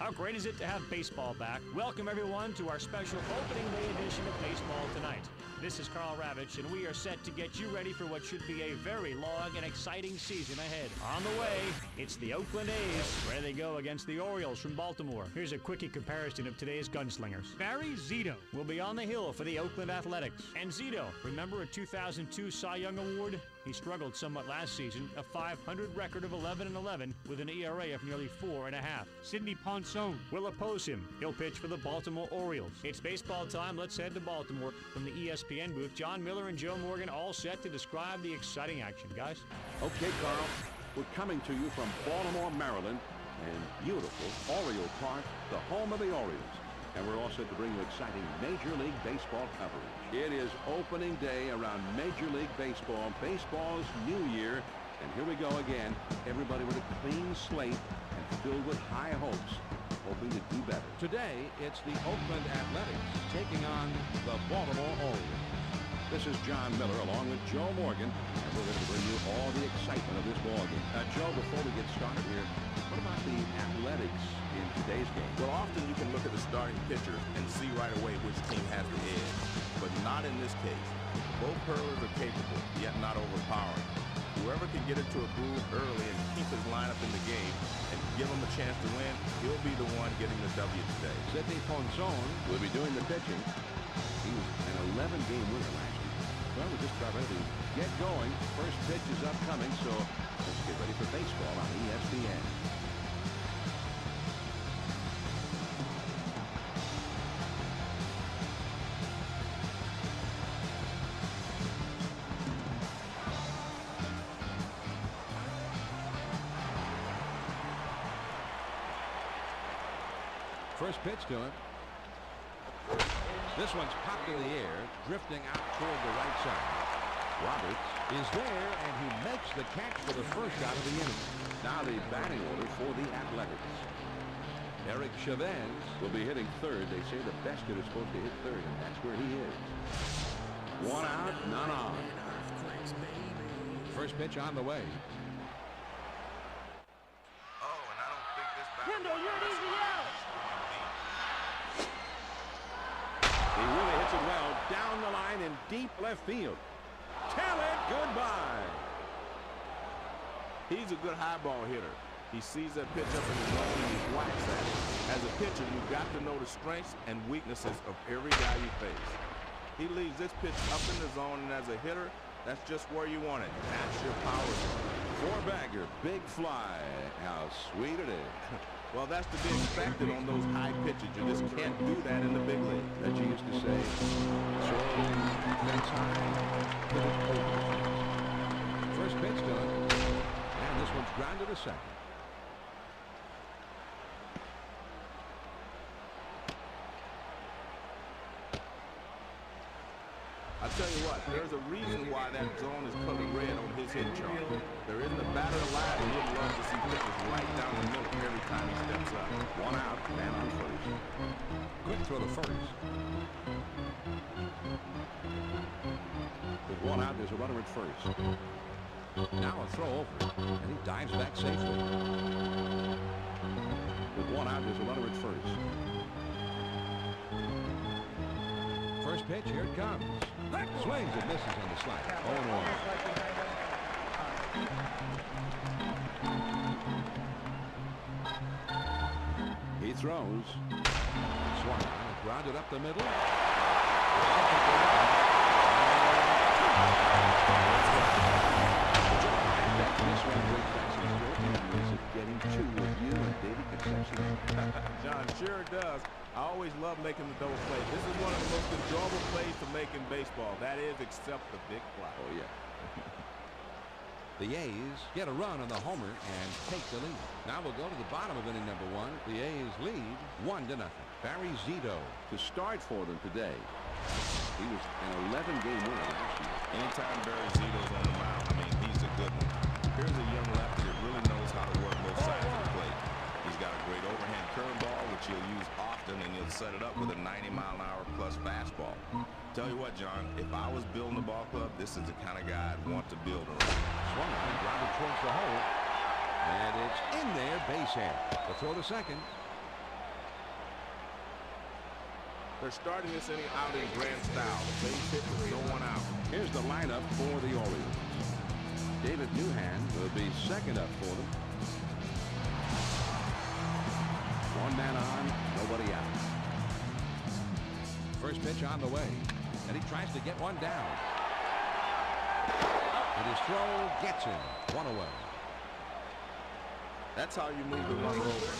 How great is it to have baseball back? Welcome everyone to our special opening day edition of Baseball Tonight. This is Carl Ravitch, and we are set to get you ready for what should be a very long and exciting season ahead. On the way, it's the Oakland A's, where they go against the Orioles from Baltimore. Here's a quickie comparison of today's gunslingers. Barry Zito will be on the hill for the Oakland Athletics. And Zito, remember a 2002 Cy Young Award? He struggled somewhat last season, a .500 record of 11-11 with an ERA of nearly 4.5. Sidney Ponson will oppose him. He'll pitch for the Baltimore Orioles. It's baseball time. Let's head to Baltimore from the ESPN booth. John Miller and Joe Morgan all set to describe the exciting action. Guys? Okay, Carl. We're coming to you from Baltimore, Maryland, and beautiful Oriole Park, the home of the Orioles. And we're all set to bring you exciting Major League Baseball coverage. It is opening day around Major League Baseball, baseball's new year. And here we go again, everybody with a clean slate and filled with high hopes, hoping to do better. Today, it's the Oakland Athletics taking on the Baltimore Orioles. This is John Miller along with Joe Morgan, and we're going to bring you all the excitement of this ballgame. Joe, before we get started here, what about the Athletics in today's game? Well, often you can look at the starting pitcher and see right away which team has the edge, but not in this case. Both hurlers are capable, yet not overpowering. Whoever can get into a groove early and keep his lineup in the game and give him a chance to win, he'll be the one getting the W today. Sidney Ponson will be doing the pitching. He was an 11-game winner last year. Well, we're just about ready to get going. First pitch is upcoming, so let's get ready for baseball on ESPN. First pitch to him. This one's popped in the air, drifting out toward the right side. Roberts is there, and he makes the catch for the first out of the inning. Now the batting order for the Athletics. Eric Chavez will be hitting third. They say the best hitter is supposed to hit third, and that's where he is. One out, none on. First pitch on the way. Oh, and I don't think this batter... Kendall, you're an easy out! He really hits it well down the line in deep left field. Tell it goodbye. He's a good high ball hitter. He sees that pitch up in the zone and he whacks at it. As a pitcher, you've got to know the strengths and weaknesses of every guy you face. He leaves this pitch up in the zone, and as a hitter, that's just where you want it. That's your power zone. Four-bagger, big fly. How sweet it is. Well, that's to be expected on those high pitches. You just can't do that in the big league. That you used to say. That's high. First pitch to him. And this one's grounded to second. I tell you what, there's a reason why that zone is colored red on his hit chart. There isn't a batter alive who would love to see pitches right down the middle every time he steps up. One out, man on first. Quick throw to first. With one out, there's a runner at first. Now a throw over, and he dives back safely. With one out, there's a runner at first. First pitch, here it comes. Swings and misses on the slide. 0-1. He throws. Swung on, grounded up the middle. This one great passing. Is it getting two with you and David Concepcion? John, sure does. I always love making the double play. This is one of the most enjoyable plays to make in baseball. That is, except the big fly. Oh, yeah. The A's get a run on the homer and take the lead. Now we'll go to the bottom of inning number one. The A's lead 1-0. Barry Zito to start for them today. He was an 11-game winner last year. Anytime Barry Zito's on the mound, I mean, he's a good one. Here's a young lefty that really knows how to work both sides of the plate. He's got a great overhand curveball, which he'll use often, and he'll set it up with a 90-mile-an-hour plus fastball. Tell you what, John, if I was building a ball club, this is the kind of guy I'd want to build around. Swung on, grounded towards the hole. And it's in there, base hit. The throw to second. They're starting this inning out in grand style. The base hit with no one out. Here's the lineup for the Orioles. David Newhand will be second up for them. One man on, nobody out. First pitch on the way, and he tries to get one down. And his throw gets him. One away. That's how you move the runner over.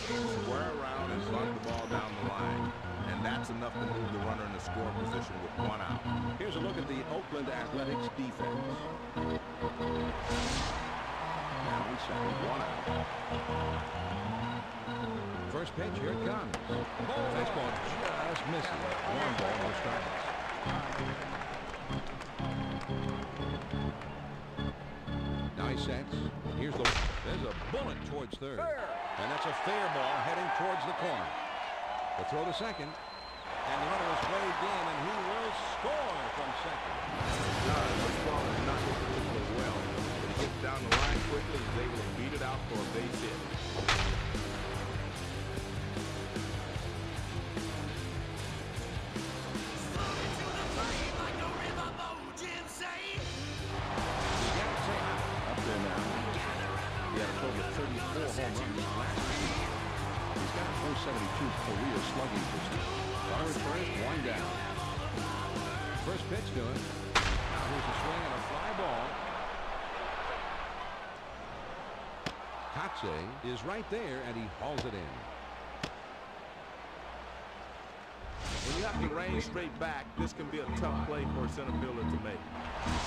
Square around and bunt the ball down the line. And that's enough to move the runner in the score position with one out. Here's a look at the Oakland Athletics defense. Now in second, one out. First pitch, here it comes. Fastball just misses. One ball, no strikes. Now he sets. Here's there's a bullet towards third. And that's a fair ball heading towards the corner. The throw to second. And the runner is waved in, and he will score from second. This ball is not hit particularly well. But he gets down the line quickly. He's able to beat it out for a base hit. He's got a 472 career slugging distance. Runner at first, one down. First pitch to him. Now here's a swing and a fly ball. Katse is right there, and he hauls it in. When you have to range straight back, this can be a tough play for a center fielder to make.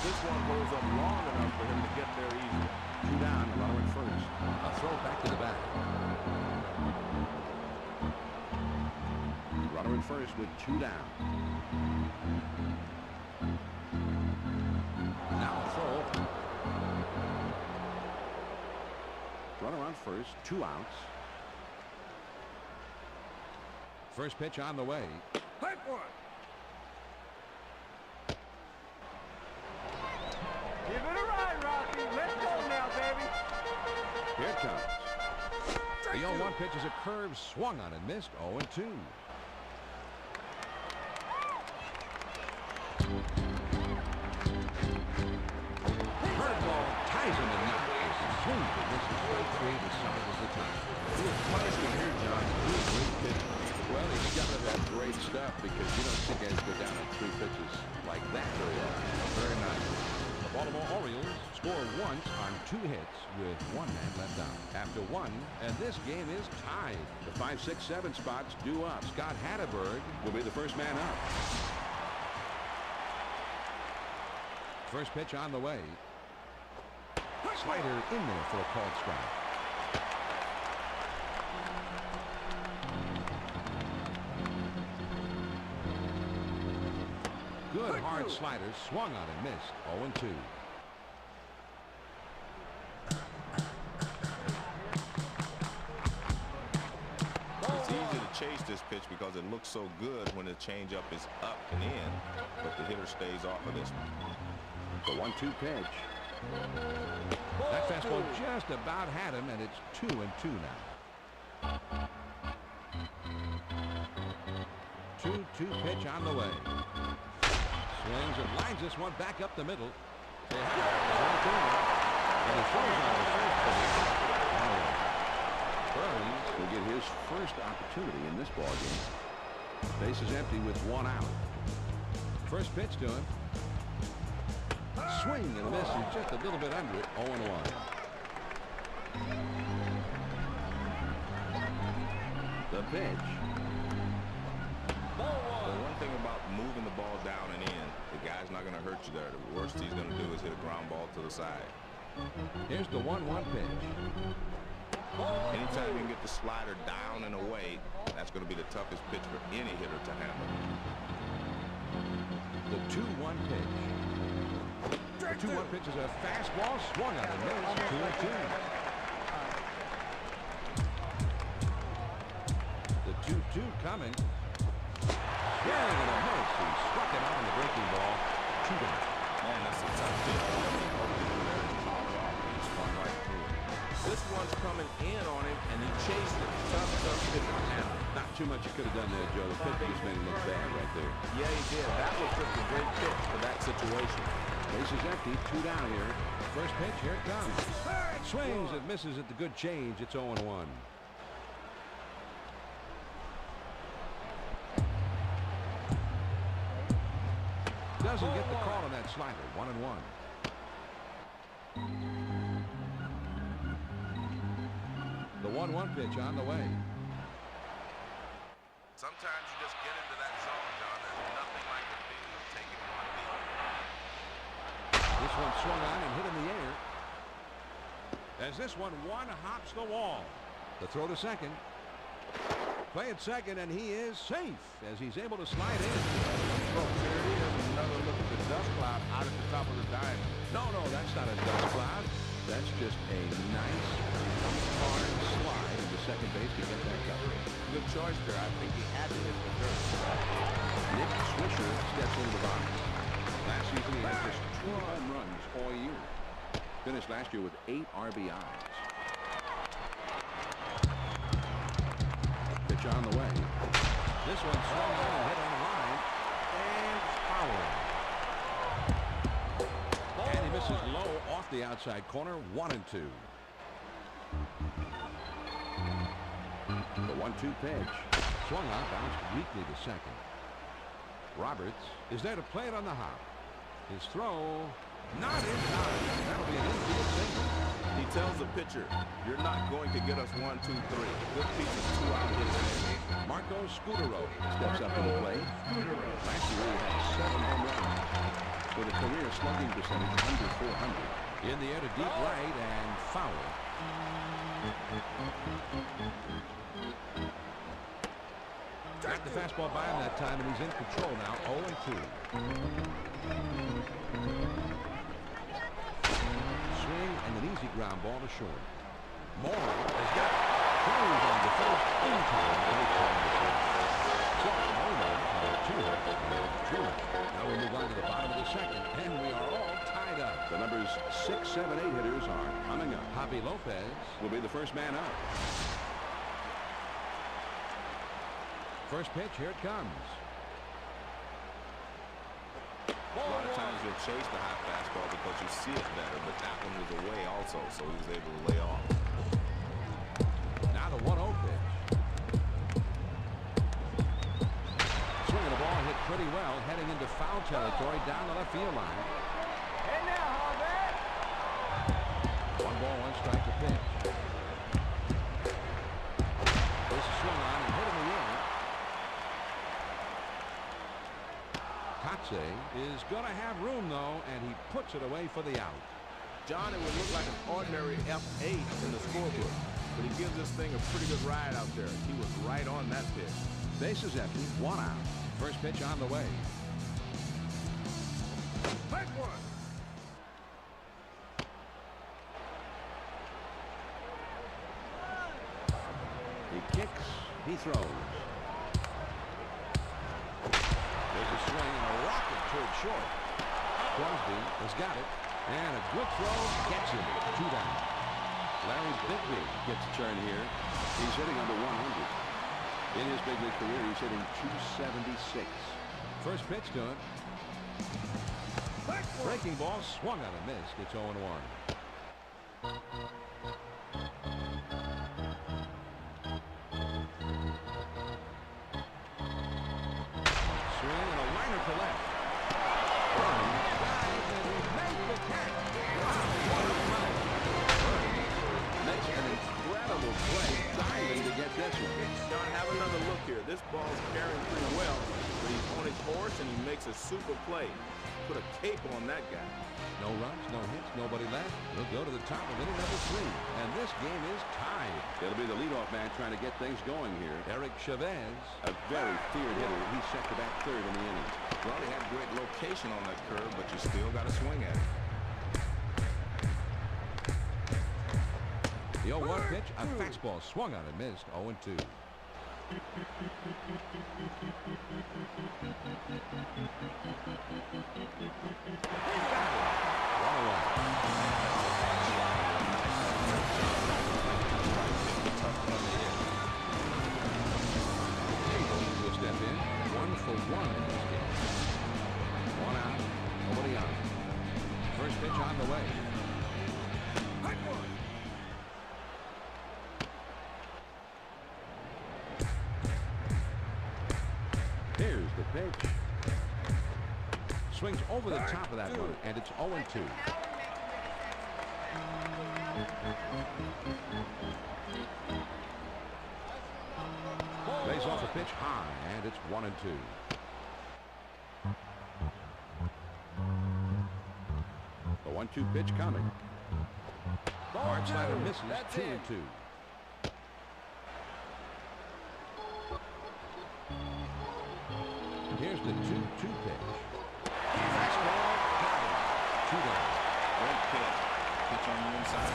This one holds up long enough for him to get there easily. Two down, a runner at first. A throw back to the back. Runner at first with two down. Now a throw. Runner on first, 2 outs. First pitch on the way. Hit one. Give it a ride, Rocky. Let's go now, baby. Here it comes. The 0-1 pitch is a curve, swung on and missed. 0-2. Curveball ties him in the knot. Swing for this is strike three. The side of the time. He's punishment here, John. He's a great pitcher. Well, he's got to have great stuff because you don't see guys go down on 3 pitches like that very often. Very nice. The Baltimore Orioles score once on 2 hits with 1 man left out. After 1, and this game is tied. The 5, 6, 7 spots due up. Scott Hatteberg will be the first man up. First pitch on the way. Slider in there for a called strike. Good hard slider, swung on and missed. 0-2. It's easy to chase this pitch because it looks so good when the changeup is up and in, but the hitter stays off of this one. The 1-2 pitch. That fastball just about had him, and it's 2-2 now. 2-2 pitch on the way. Swings and lines this one back up the middle. And he throws on the first pitch. Burns will get his first opportunity in this ballgame. Base is empty with 1 out. First pitch to him. Swing and a miss is just a little bit under it. 0-1. The pitch. The one thing about moving the ball down and in, the guy's not going to hurt you there. The worst he's going to do is hit a ground ball to the side. Here's the 1-1 pitch. Anytime you can get the slider down and away, that's going to be the toughest pitch for any hitter to handle. The 2-1 pitch. The 2-1 pitch is a fastball swung on and missed. 2-2. The 2-2 coming. Swing and a miss. He struck it out on the breaking ball. 2 down. Man, that's a tough pitch. He's spun right through it. This one's coming in on him, and he chased it. Tough pitch to handle. Not too much you could have done there, Joe. The pitch just made him look bad right there. Yeah, he did. That was just a great pitch for that situation. Base is empty. 2 down here. First pitch, here it comes. Swings and misses at the good change. It's 0-1. Doesn't get the call on that slider. 1-1. The 1-1 pitch on the way. Sometimes you just get into that zone, John. There's nothing like the feeling of taking one deep. This one swung on and hit in the air. As this one hops the wall. The throw to second. Play at second, and he is safe as he's able to slide in. Folks, there it is. Another look at the dust cloud out at the top of the diamond. No, that's not a dust cloud. That's just a nice, hard slide into second base to get that coverage. Good choice there. I think he had to hit the dirt. Nick Swisher steps into the box. Last season he had just 2 home runs all year. Finished last year with 8 RBIs. Pitch on the way. This one swung on and hit on the line. And foul. And he misses low off the outside corner. 1-2. The 1-2 pitch. Swung on, bounced weakly to second. Roberts is there to play it on the hop. His throw not in time. That'll be an infield single. He tells the pitcher, you're not going to get us 1, 2, 3. Good pieces, 2 out hitters. Marco Scutaro steps up to the plate. Last year he had 7 home runs with a career slugging percentage under 400. In the air to deep right and foul. Got the fastball by him that time, and he's in control now. 0-2. Swing and an easy ground ball to short. Moore has got it. Throws on the first in time. So, now we move on to the bottom of the second, and we are all tied up. The numbers 6, 7, 8 hitters are coming up. Javi Lopez Will be the first man up. First pitch, here it comes. A lot of times you'll chase the high fastball because you see it better, but that one was away also, so he was able to lay off. Now the 1-0 pitch. Swinging the ball hit pretty well, heading into foul territory down the left field line. Hey now, Harvey. 1 ball, 1 strike to pitch. This is swung on and hit in the air. Kotze is going to have room, though, and he puts it away for the out. John, it would look like an ordinary F8 in the scorebook, but he gives this thing a pretty good ride out there. He was right on that pitch. Base is empty, 1 out. First pitch on the way. Take one. He kicks, he throws. There's a swing and a rocket toward short. Crosby has got it, and a good throw gets him. 2 down. Larry Bigby gets a turn here. He's hitting under 100. In his big league career, he's hitting 276. First pitch to him. Breaking ball swung on and missed. It's 0-1. Swing and a liner to left. Dives and he makes the catch. Makes an incredible play diving to get this one. John, have another look here. This ball's carrying pretty well, but he's on his horse and he makes a super play. Put a cape on that guy. No runs, no hits, nobody left. We'll go to the top of inning number 3. And this game is tied. It'll be the leadoff man trying to get things going here. Eric Chavez. A very feared hitter. He's set to bat 3rd in the inning. Well, he had great location on that curve, but you still got to swing at it. The 0-1 pitch, a fastball swung on and missed. 0-2. pitch on the way. Here's the pitch. Swings over the top of that one, and it's 0-2. Lays off a pitch high, and it's 1-2. The 1-2 pitch coming. Hard slider misses. 2-2. Here's the 2-2 pitch. Fastball, got him. 2 down. Great pitch. Pitch on the inside.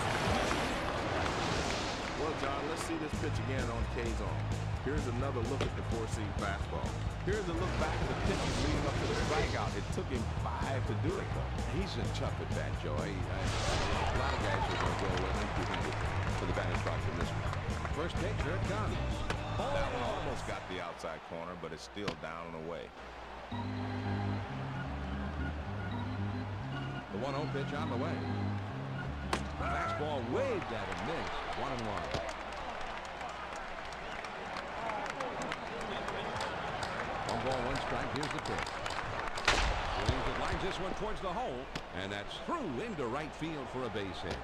Well, John, let's see this pitch again on K-Zone. Here's another look at the four-seam fastball. Here's a look back at the pitches leading up to the strikeout. It took him 5 to do it, though. He's a tough at bat, Joe. A lot of guys are going to go empty-handed for the batting box in this one. First pitch, here it comes. That one almost got the outside corner, but it's still down and away. The 1-0 pitch on the way. Fastball waved at him, missed. 1-1. One ball, one strike. Here's the pitch. Williams lines this one towards the hole, and that's through into right field for a base hit.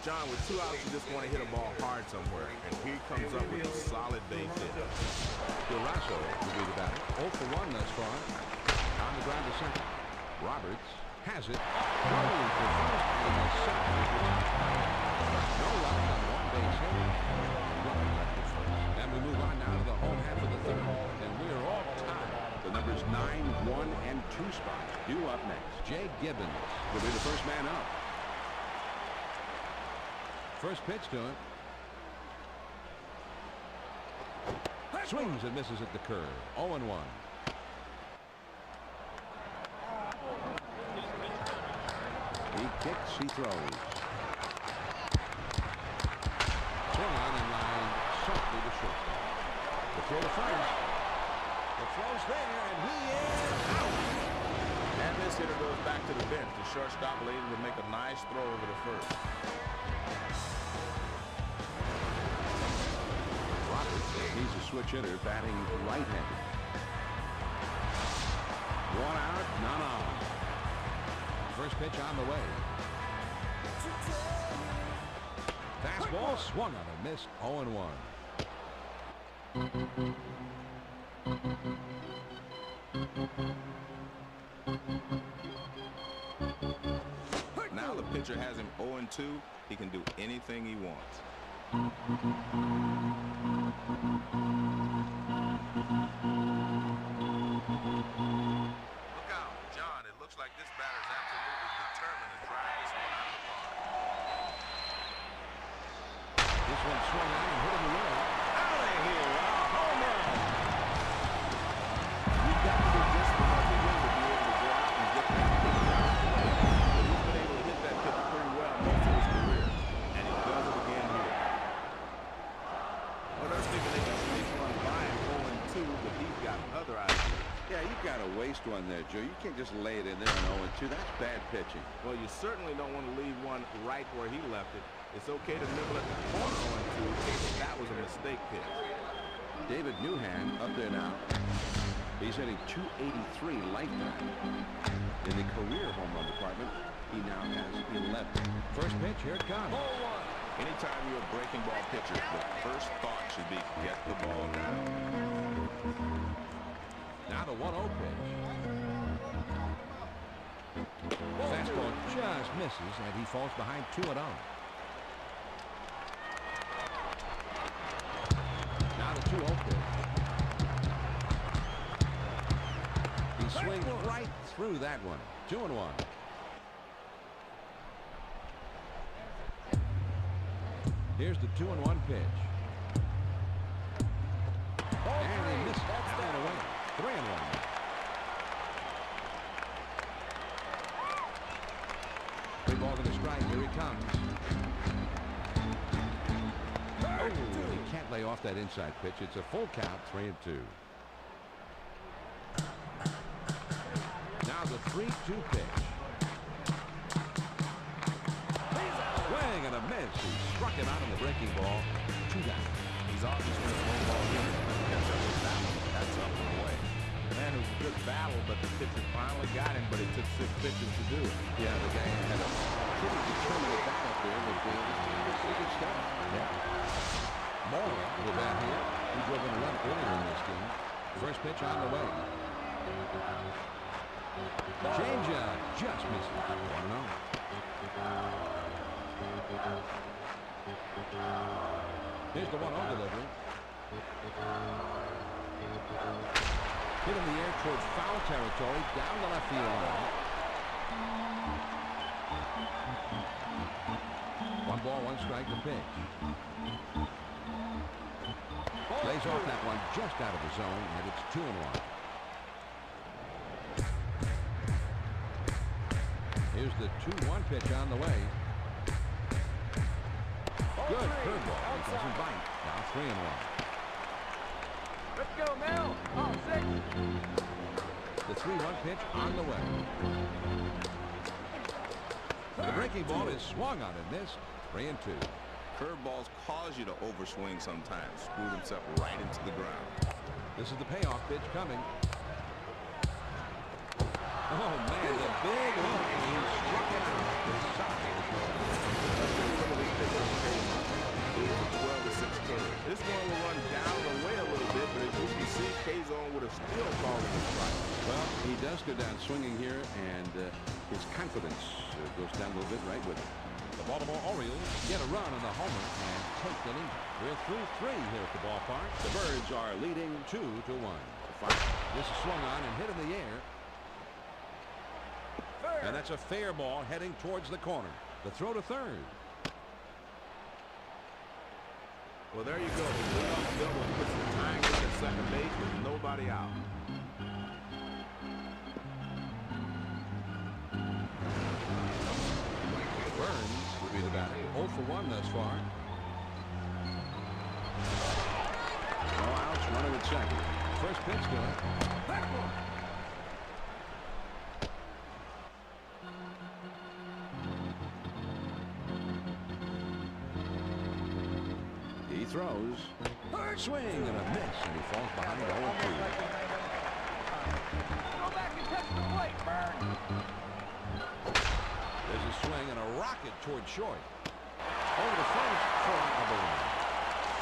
John, with 2 outs, you just want to hit a ball hard somewhere, and here he comes up with a solid base hit. Durasso will be the batter. 0 for 1 thus far. On the ground to second. Roberts has it. Rolling for first in the second. No run on one base hit. Runner left at first. And we move on now to the home half of the third, and we're all tied. The numbers 9, 1, and 2 spots due up next. Jay Gibbons Will be the first man up. first pitch to him. Swings and misses at the curve. 0-1. He kicks, he throws. Swung on and lined softly to shortstop. The throw to first. The throw's there, and he is out. And this hitter goes back to the bench. The shortstop was able to make a nice throw over to first. He's a switch hitter, batting right-handed. 1 out, none on. First pitch on the way. Fastball swung on and missed. 0-1. Now the pitcher has him 0-2. He can do anything he wants. Look out, John. It looks like this batter is absolutely determined to drive this one out of the park. This one swung on and hit in the air. Out of here, a home run. You've got to be just enough to win to be able to go out and get that pitch out. But he's been able to hit that pitch pretty well most of his career, and he does it again here. Well, they're thinking they can sneak one by him 0-2, but he's got other ideas. Yeah, you've got to waste one there, Joe. You can't just lay it in there on 0-2. That's bad pitching. Well, you certainly don't want to leave one right where he left it. It's okay to nibble at the corner 0-2 in case that was a mistake pitch. David Newhand up there now. He's hitting .283 lifetime. In the career home run department, he now has 11. First pitch, here it comes. Anytime you're a breaking ball pitcher, the first thought should be get the ball down. Now the 1-0 pitch. Fastball just misses, and he falls behind 2-0. Now the 2-0 pitch. He swings right through that one. 2-1. Here's the 2-1 pitch. And he missed that and away. 3-1. Big ball to the strike. Here he comes. Oh, he can't lay off that inside pitch. It's a full count. 3-2. Now the 3-2 pitch. Swing and a miss. He struck him out on the breaking ball. 2 down. He's obviously a low ball hitter. Catch up with that one. That's up and away. Man, it was a good battle, but the pitcher finally got him, but it took 6 pitches to do it. Yeah, the guy had a pretty determined bat up there with the good stuff. Yeah. Moore with that here. He drove in a run earlier in this game. First pitch on the way. Changeup just misses. 1-0. Here's the 1-0 delivery. Hit in the air towards foul territory, down the left field line. 1 ball, 1 strike to pitch. Lays off that one just out of the zone, and it's 2-1. Here's the 2-1 pitch on the way. Good curveball. He doesn't bite. Now 3-1. Let's go, Mel. Oh, 6. The 3-1 pitch on the way. The breaking ball is swung on and missed. 3-2. Curveballs cause you to overswing sometimes. Screw himself right into the ground. This is the payoff pitch coming. Oh, man, the big hook. He struck it out. The side. 12-6 K. This one will run down and away a little bit, but as you can see, K-Zone would have still called it a strike. Well, he does go down swinging here, and his confidence goes down a little bit right with it. The Baltimore Orioles get a run on the homer and take the lead. We're through 3 here at the ballpark. The Birds are leading 2-1. five. This is swung on and hit in the air. And that's a fair ball heading towards the corner. The throw to third. Well, there you go. The leadoff double puts the tying run at second base with nobody out. Burns would be the batter. 0 for 1 thus far. No outs, running at second. First pitch to it. He throws. Swing and a miss, and he falls behind 0-2. Go back and touch the plate, Burn. There's a swing and a rocket toward short. Over the fence for a balloon.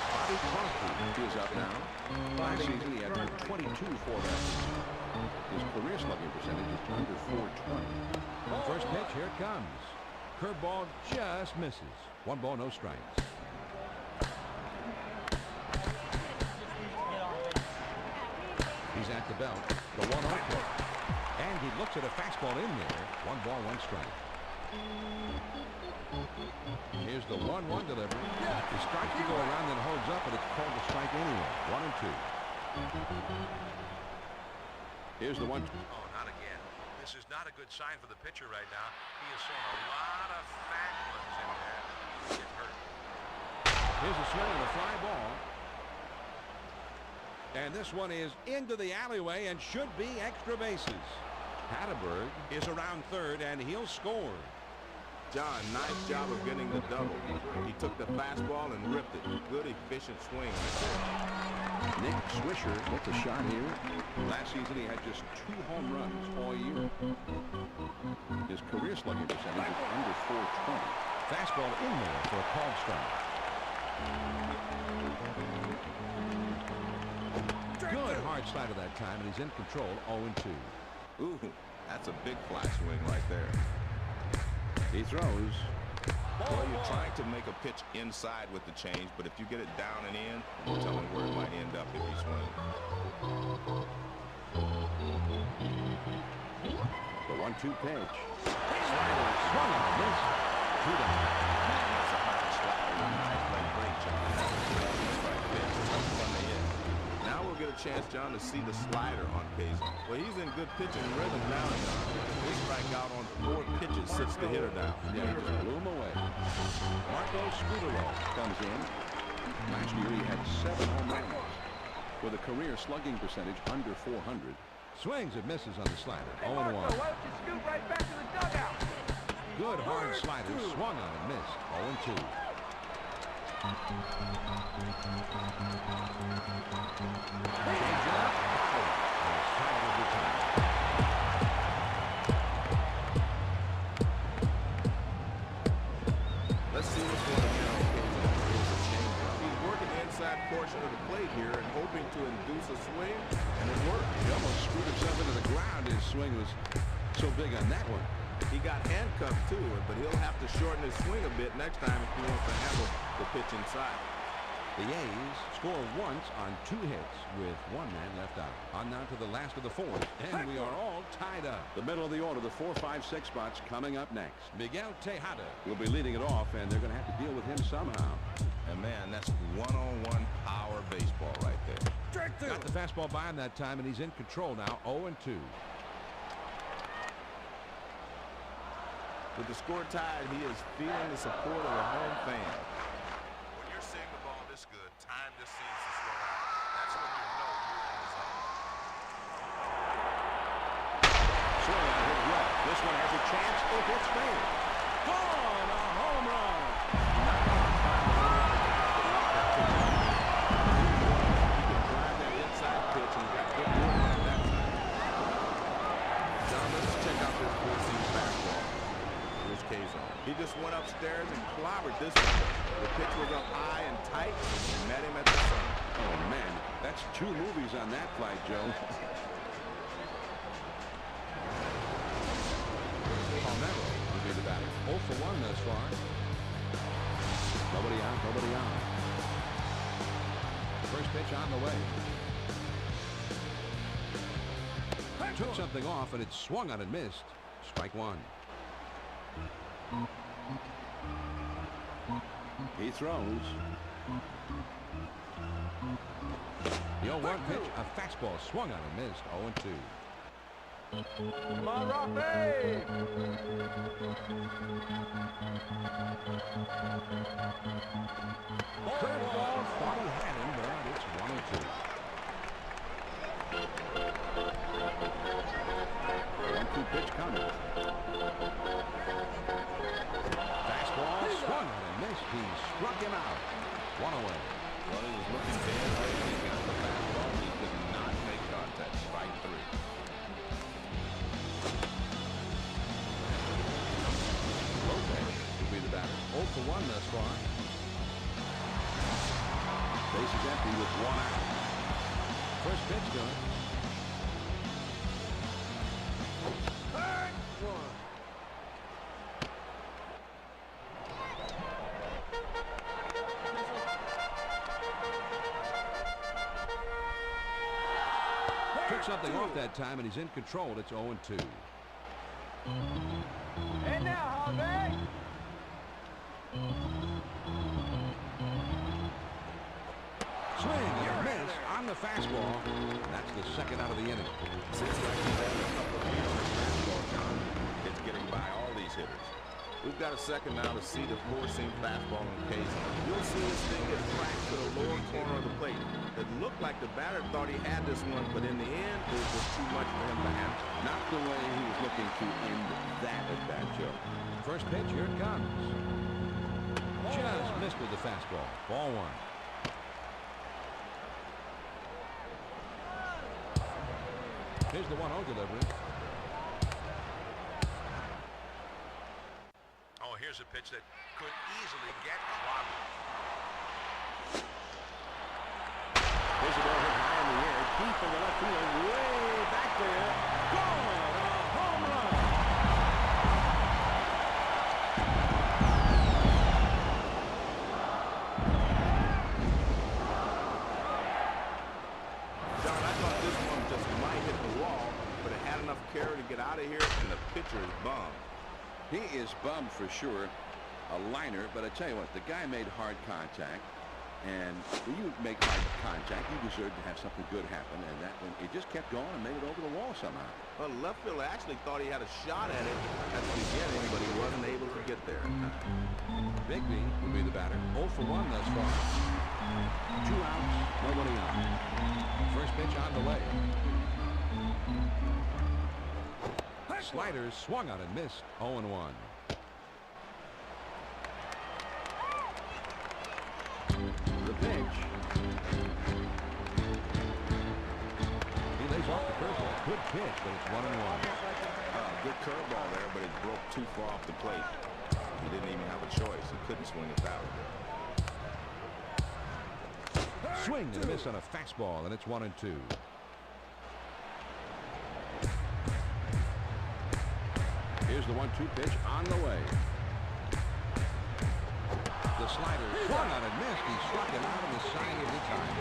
Bobby Crosby is up now. Last season, he had 22 for that. His career slugging percentage is under .420. First pitch, here it comes. Curveball just misses. 1 ball, no strikes. He's at the belt. The 1-0 pitch. And he looks at a fastball in there. 1 ball, 1 strike. Here's the 1-1 delivery. He strikes to go around and holds up, but it's called a strike anyway. 1-2. Here's the 1. Oh, not again. This is not a good sign for the pitcher right now. He is seeing a lot of fat ones in there. Get hurt. Here's a swing and a fly ball. And this one is into the alleyway and should be extra bases. Hatterberg is around third, and he'll score. John, nice job of getting the double. He took the fastball and ripped it. Good, efficient swing right there. Nick Swisher hit the shot here. Last season, he had just 2 home runs all year. His career slugging percentage is under .420. Fastball in there for a called strike. Good hard slider that time, and he's in control. 0-2. Ooh, that's a big fly swing right there. He throws. Well, you're trying to make a pitch inside with the change, but if you get it down and in, you're telling where it might end up if you swing. The 1-2 pitch. Slider swung on a miss. 2 down. That's a hard slider. Nice play, great job. Strike pitch, tough one to hit. Now we'll get a chance, John, to see the slider on K-Zone. Well, he's in good pitching rhythm now, John. His strikeout on 4 pitches sits the hitter down. Yeah, he just blew him away. Marco Scudero Comes in. Last year, he had 7 home runs with a career slugging percentage under .400. Swings and misses on the slider. Hey, 0-1. Marco, why don't you scoot right back to the dugout? Good hard slider. Swung on and missed. 0-2. Changeup. And side of the time. Let's see what's going on on occasion. Here's a changeup. He's working the inside portion of the plate here and hoping to induce a swing, and it worked. He almost screwed himself into the ground. His swing was so big on that one. He got handcuffed to it, but he'll have to shorten his swing a bit next time if he wants to handle the pitch inside. The A's score once on 2 hits with 1 man left out. On now to the last of the 4th, and we are all tied up. The middle of the order, the 4, 5, 6 spots coming up next. Miguel Tejada Will be leading it off, and they're going to have to deal with him somehow. And man, that's one-on-one power baseball right there. got the fastball by him that time, and he's in control now. 0-2. With the score tied, he is feeling the support of the home fans. When you're seeing the ball this good, time just seems to slow down. That's when you know you're in the zone. Swing on hit well. This one has a chance if it's fair. Gone! A home run! He can drive that inside pitch, and he got good work on that time. John, let's check out this four-seam fastball. Here's Kazon. He just went upstairs and clobbered this one. The pitch was up high and tight and met him at the center. Oh, man. That's 2 movies on that flight, Joe. Palmero will be the batter. 0 for 1 thus far. Nobody on, nobody on. The first pitch on the way. Took something off, and it swung on and missed. Strike 1. He throws. The 0-1 pitch, a fastball swung on and missed. 0-2. Come on, Rafi! Curveball, thought he had him, but it's 1-2 pitch coming. fastball swung on and missed. He struck him out. 1 away. Well, he was looking dead right when he got the fastball. He could not make contact. Strike 3. Lopez will be the batter. 0 for 1 thus far. Base is empty with 1 out. First pitch to him. Took something off that time, and he's in control. It's 0-2. And now, Javi! Swing and a miss on the fastball. And that's the second out of the inning. Seems like he's having a couple of years of fastball, John. It's getting by all these hitters. We've got a second now to see the four-seam fastball in case. You'll see this thing get cracked to the lower corner of the plate. It looked like the batter thought he had this one, but in the end, it was just too much for him to handle. Not the way he was looking to end that at bat, Joe. First pitch, here it comes. Just missed with the fastball. Ball 1. Here's the 1-0 delivery. Oh, here's a pitch that could easily get clobbered. Here's a ball hit high in the air, deep in the left field, way back there. Gone! A home run! John, I thought this one just might hit the wall, but it had enough carry to get out of here, and the pitcher is bummed. He is bummed for sure. A liner, but I tell you what, the guy made hard contact. And when you make hard contact, you deserve to have something good happen. And that one, it just kept going and made it over the wall somehow. Well, left fielder actually thought he had a shot at it at the beginning, but he wasn't able to get there. Bigby will be the batter. 0 for 1 thus far. 2 outs, nobody on. First pitch on the way. Slider swung on and missed. 0-1. The pitch. He lays off the curveball. Good pitch, but it's 1-1. Good curveball there, but it broke too far off the plate. He didn't even have a choice. He couldn't swing it that way. Swing and a miss on a fastball, and it's 1-2. Here's the 1-2 pitch on the way. The slider swung on and missed. He struck him out on the side of the time.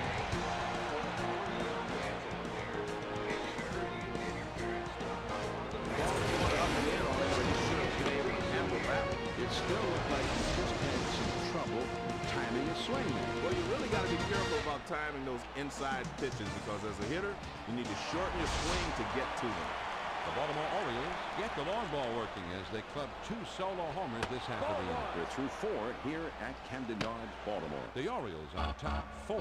It still looked like he just had some trouble timing his swing there. Well, you really got to be careful about timing those inside pitches because as a hitter, you need to shorten your swing to get to them. The Baltimore Orioles get the long ball working as they club 2 solo homers this half of the inning. They're through 4 here at Camden Yards, Baltimore. The Orioles on top 4-2.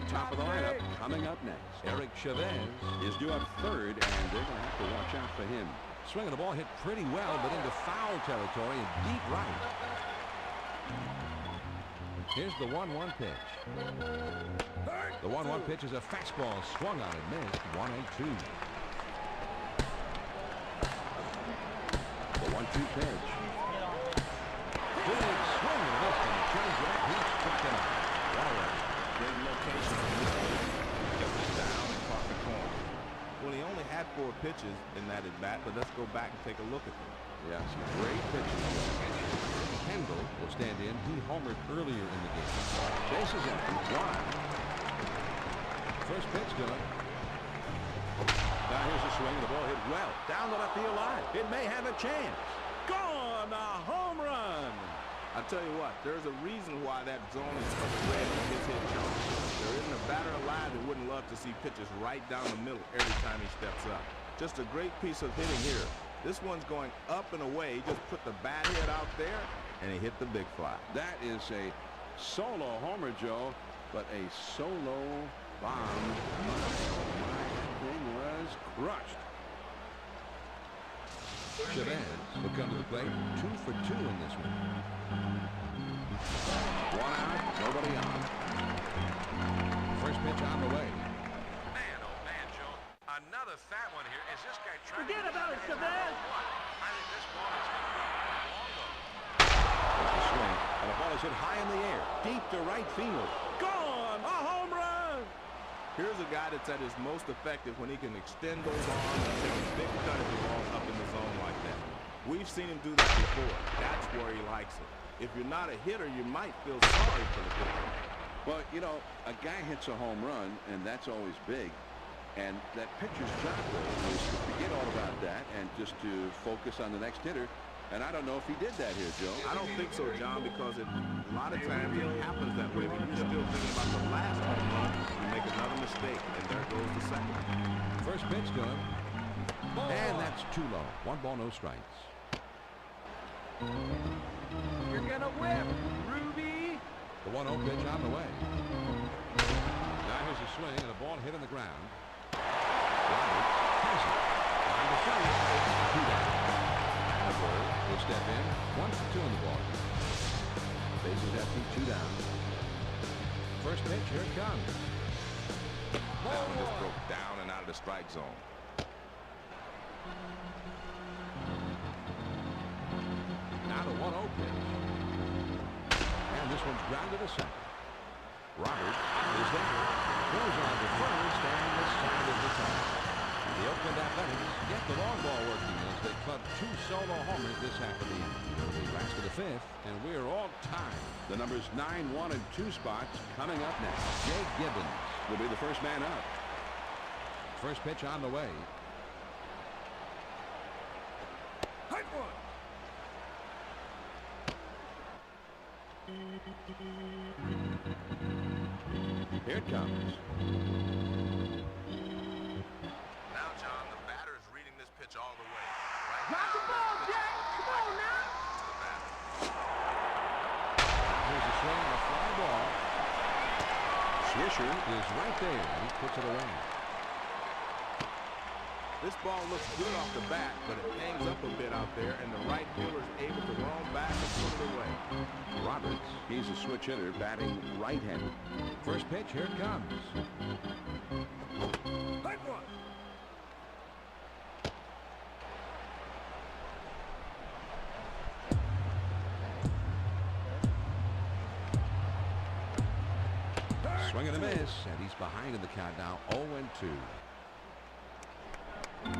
Top of the lineup coming up next. Eric Chavez Is due up third, and they're going to have to watch out for him. swinging the ball hit pretty well, but into foul territory and deep right. Here's the 1-1 pitch. The 1-1 pitch is a fastball swung on and missed. 1-2. The 1-2 pitch. Big swing and a miss on the changeup. He struck him out. Great location. Kept it down and caught the corner. Well, he only had 4 pitches in that at bat, but let's go back and take a look at them. Yeah, some great pitches. Kendall will stand in. He homered earlier in the game. Chases empty. 1. First pitch good. Now here's a swing. The ball hit well. Down the left field line. It may have a chance. Gone! A home run! I tell you what, there's a reason why that zone is so red on his hit jump. There isn't a batter alive that wouldn't love to see pitches right down the middle every time he steps up. Just a great piece of hitting here. This one's going up and away. He just put the bat head out there, and he hit the big fly. That is a solo homer, Joe, but a solo bomb. That thing was crushed. Chavez will come to the plate. 2 for 2 in this one. 1 out, nobody on. First pitch on the way. Man, oh man, Joe. Another fat one here. Is this guy trying Forget about it, Chavez. I think this ball is long though. There's the swing, and the ball is hit high in the air, deep to right field. Gone! A home run! Here's a guy that's at his most effective when he can extend those arms and take a big cut at the ball up in the zone like that. We've seen him do that before. That's where he likes it. If you're not a hitter, you might feel sorry for the hitter. Well, you know, a guy hits a home run, and that's always big. And that pitcher's job is to forget all about that and just to focus on the next hitter. And I don't know if he did that here, Joe. I don't think so, John, because a lot of times it happens that way. When you're still thinking about the last home run, you make another mistake, and there goes the second. First pitch to him. And that's too low. 1 ball, no strikes. You're gonna whip, Ruby. The 1-0 pitch on the way. Now here's a swing and a ball hit on the ground. Roberts has it. On the first, 2 down. Harper will step in. 1 for 2 in the ball. Bases empty, 2 down. First pitch, here it comes. That one just broke down and out of the strike zone. Now the 1-0 pitch. And this one's grounded to second. Roberts is there. Goes on to first and the side of the top. The Oakland Athletics get the long ball working as they club 2 solo homers this half of the inning. We last to the 5th, and we're all tied. The numbers 9, 1, and 2 spots coming up next. Jay Gibbons Will be the first man up. first pitch on the way. Here it comes. Now, John, the batter is reading this pitch all the way. Right Drop the ball, Jack. Come on now. to the batter. Here's a swing and a fly ball. Swisher. Is right there. He puts it away. This ball looks good off the bat, but it hangs up a bit out there, and the right fielder is able to roam back and put it away. Roberts, he's a switch hitter batting right-handed. First pitch, here it comes. Take one. Swing and a miss, and he's behind in the count now, 0-2. On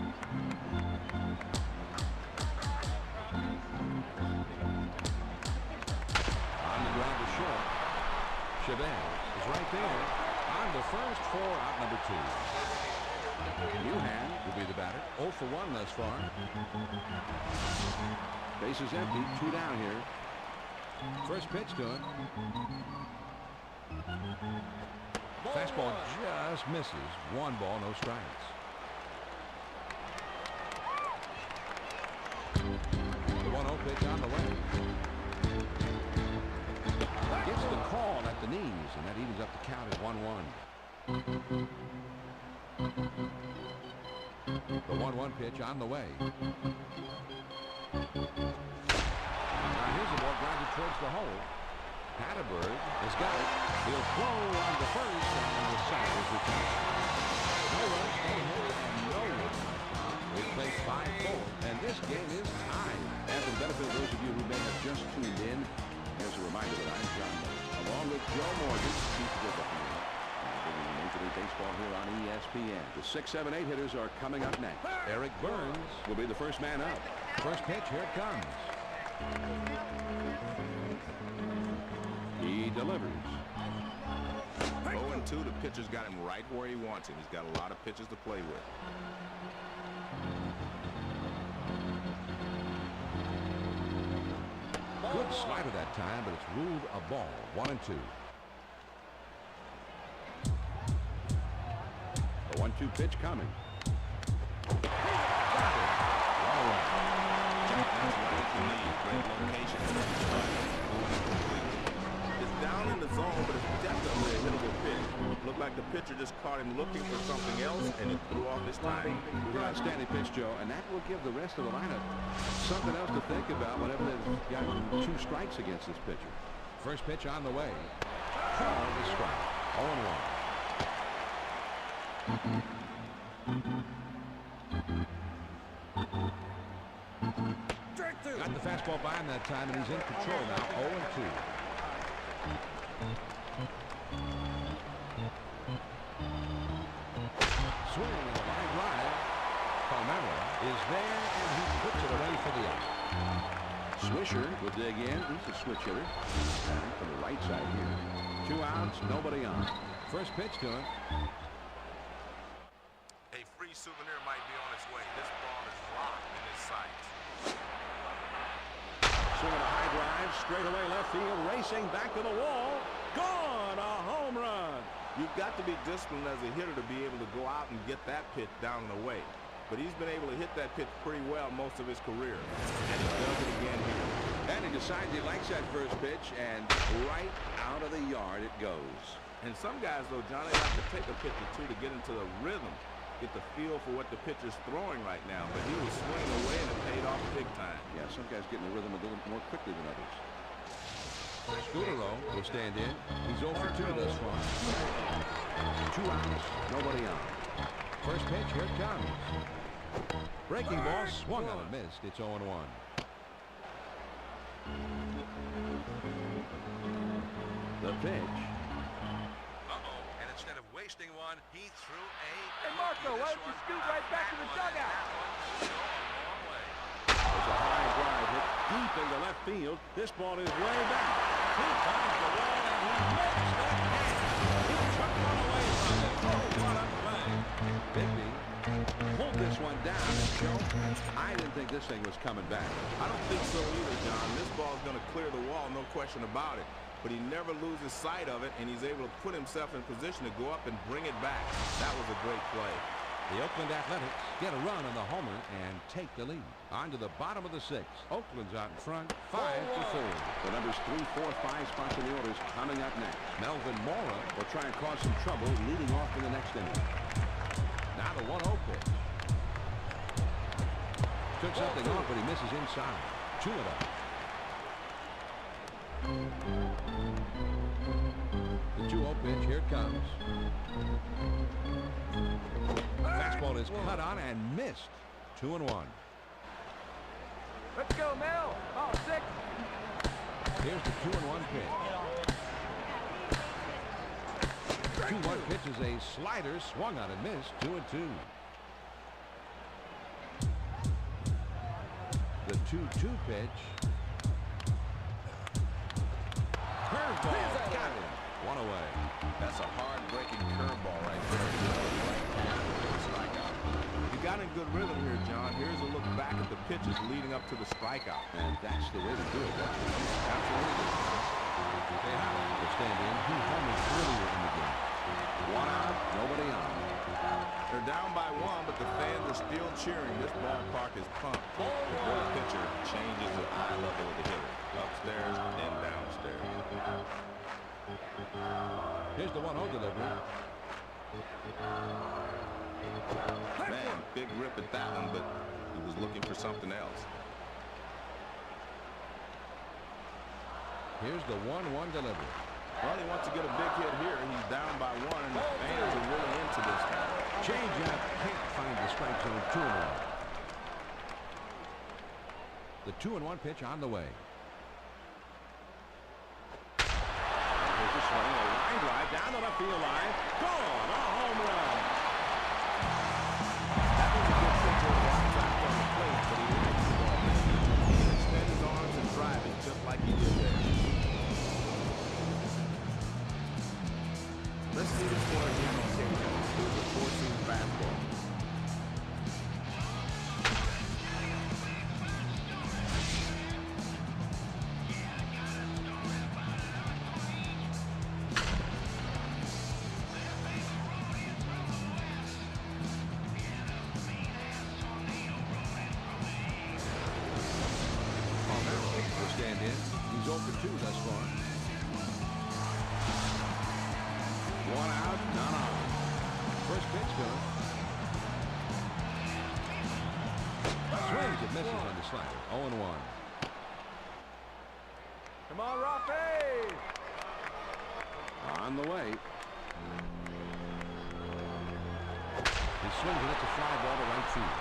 the ground to short. Chavez is right there. On the first, 4 out number 2. Newhand will be the batter. 0 for 1 thus far. Base is empty, 2 down here. First pitch to him. Fastball just misses. 1 ball, no strikes. The 1-0 pitch on the way. Gets the call at the knees, and that evens up the count at 1-1. The 1-1 pitch on the way. Now here's a ball grounded towards the hole. Hatterberg has got it. He'll throw on the first, and the side is retired. No runs, no hit, and no run. We play 5-4, and this game is tied. And for the benefit of those of you who may have just tuned in, here's a reminder that I'm John Miller, along with Joe Morgan, Chief Whipple, bringing you Major League Baseball here on ESPN. The 6, 7, 8 hitters are coming up next. Eric Burns Will be the first man up. first pitch, here it comes. He delivers. 0-2, the pitcher's got him right where he wants him. He's got a lot of pitches to play with. Good slider that time, but it's ruled a ball. 1-2. The 1-2 pitch coming. Great location. It's down in the zone, but it's definitely a hittable pitch. Looked like the pitcher just caught him looking for something else, and it threw off his timing. Outstanding pitch, Joe, and that will give the rest of the lineup something else to think about whenever they've gotten 2 strikes against this pitcher. First pitch on the way. Call the strike. 0-1. Got the fastball by him that time, and he's in control now. 0-2. Swing and a line drive. Palmero is there, and he puts it away for the out. Swisher will dig in. He's a switch hitter. From the right side here. 2 outs, nobody on. First pitch to him. A free souvenir might be on its way. This ball is locked in his sights. Swing a high drive, straight away left field, racing back to the wall. Gone, a home run. You've got to be disciplined as a hitter to be able to go out and get that pitch down and away. But he's been able to hit that pitch pretty well most of his career. And he does it again here. And he decides he likes that first pitch, and right out of the yard it goes. And some guys, though, John, they have to take a pitch or two to get into the rhythm, get the feel for what the pitcher's throwing right now. But he was swinging away, and it paid off big time. Yeah, some guys get in the rhythm a little more quickly than others. Scudero will stand in. He's 0 for 2 thus far. 2 outs, nobody on. First pitch, here it comes. Breaking ball, swung on and missed. It's 0-1. The pitch. And instead of wasting one, he threw a... Hey, Marco, why don't you scoot right back to the dugout? There's a high drive hit deep into left field. This ball is way back. He finds the wall, and he makes that catch. He took one away from it. Oh, what a play. Bigby Pulled this one down, and Joe, I didn't think this thing was coming back. I don't think so either, John. This ball's going to clear the wall, no question about it. But he never loses sight of it, and he's able to put himself in position to go up and bring it back. That was a great play. The Oakland Athletics get a run on the homer and take the lead. On to the bottom of the 6th. Oakland's out in front, 5-4. The numbers 3, 4, 5 spots in the orders coming up next. Melvin Mora will try and cause some trouble leading off in the next inning. Now the 1-0 pitch. Took something off, but he misses inside. 2-0. The 2-0 pitch, here it comes. Fastball is cut on and missed. 2-1. Let's go, Mel. Oh, 6. Here's the 2-1 pitch. 2-1 pitch is a slider, swung on and missed. 2-2. The 2-2 pitch. Curveball, got him. 1 away. That's a hard-breaking curveball right there. Strikeout. You got in good rhythm here, John. Here's a look back at the pitches leading up to the strikeout. And that's the way to do it. Absolutely. They have to stand in. He homered earlier in the game. 1 out, nobody on. They're down by 1, but the fans are still cheering. This ballpark is pumped. Before the pitcher changes the eye level of the hitter. Upstairs and downstairs. Here's the 1-0 delivery. Man, big rip at that one, but he was looking for something else. Here's the 1-1 delivery. Well, he wants to get a big hit here. He's down by 1, and the fans are really into this guy. Changeup can't find the strike zone. 2-1. The 2-1 pitch on the way. Here's a swing, a line drive down the left field line. Gone, a home run. That was a good pitch over outside on the plate, but he didn't the ball. He can extend his arms and drive it just like he did there. Let's see this one again on camera. Here's a four-seam fastball. Will stand in. He's 0 for 2 thus far. 1 out, none on. First pitch good. Swings and misses on the slider. 0-1. Come on, Rafi. On the way. He swings and it's a fly ball to right field.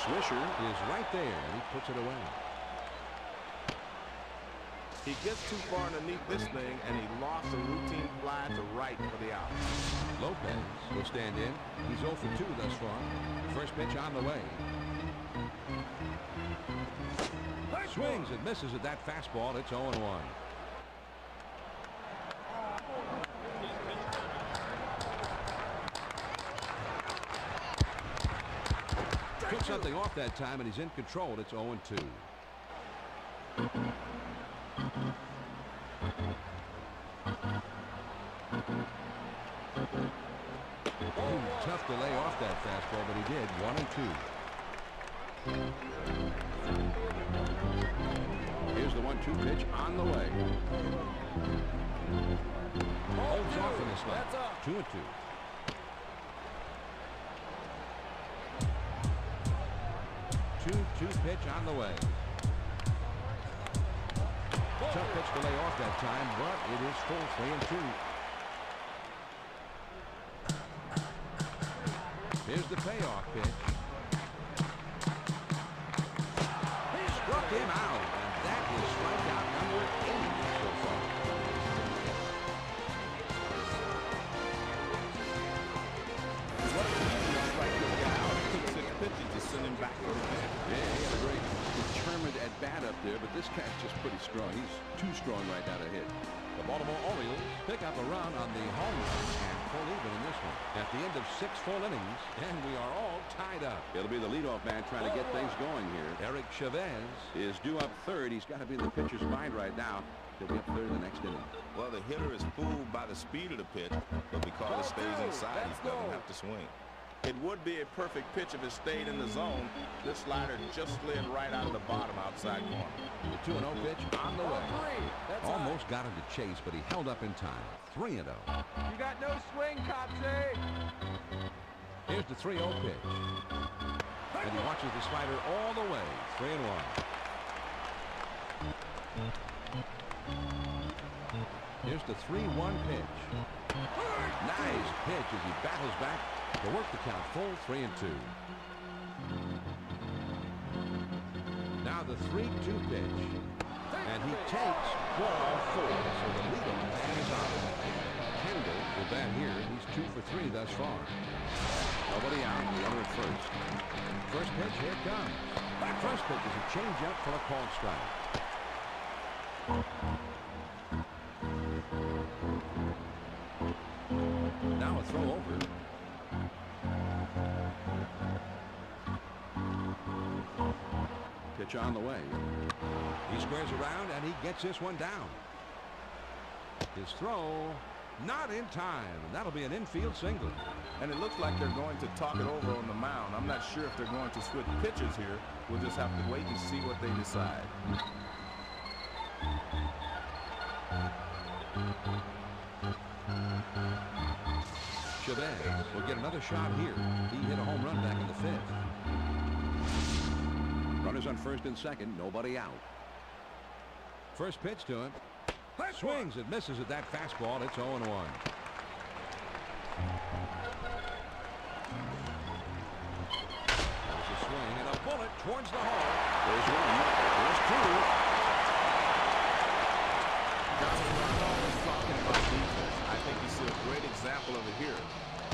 Swisher is right there, and he puts it away. He gets too far underneath this thing, and he lost a routine fly to right for the out. Lopez will stand in. He's 0 for 2 thus far. First pitch on the way. Swings and misses at that fastball. It's 0-1. Took something off that time, and he's in control. It's 0-2. Tough to lay off that fastball, but he did. 1-2. Here's the 1-2 pitch on the way. Holds off in the slot. 2-2. 2-2 pitch on the way. Tough pitch to lay off that time, but it is full 3-2. Here's the payoff pitch. He struck him out, and that is strikeout number 8 so far. What a easy strike to get out. It took 6 pitches to send him back to the game. Yeah, he had a great determined at bat up there, but this guy's just pretty strong. He's too strong right now to hit. The Baltimore Orioles pick up a run on the home run and pull even in this one. At the end of 6 full innings, and we are all tied up. It'll be the leadoff man trying to get things going here. Eric Chavez Is due up third. He's got to be in the pitcher's mind right now. He'll be up third in the next inning. Well, the hitter is fooled by the speed of the pitch, but because it stays inside, he doesn't have to swing. It would be a perfect pitch if it stayed in the zone. This slider just slid right out of the bottom outside corner. The 2-0 pitch on the way. Almost got him to chase, but he held up in time. 3-0. You got no swing, Copsey. Here's Here's the 3-0 pitch. And he watches the slider all the way. 3-1. Here's the 3-1 pitch. Nice pitch as he battles back to work the count full. 3-2. Now the 3-2 pitch. And he takes ball 4. So the leadoff man is out. Kendall will bat here. He's 2 for 3 thus far. Nobody out. Runner at first. First pitch, here it comes. First pitch is a changeup for a called strike. Now a throw over. Pitch on the way. He squares around and he gets this one down. His throw not in time. That'll be an infield single. And it looks like they're going to talk it over on the mound. I'm not sure if they're going to switch pitches here. We'll just have to wait and see what they decide. Chavez will get another shot here. He hit a home run back in the 5th. Runners on first and second. Nobody out. First pitch to him. Swings and misses at that fastball. It's 0-1. There's a swing and a bullet towards the hole. There's one. There's two. Talking about defense. I think you see a great example of it here.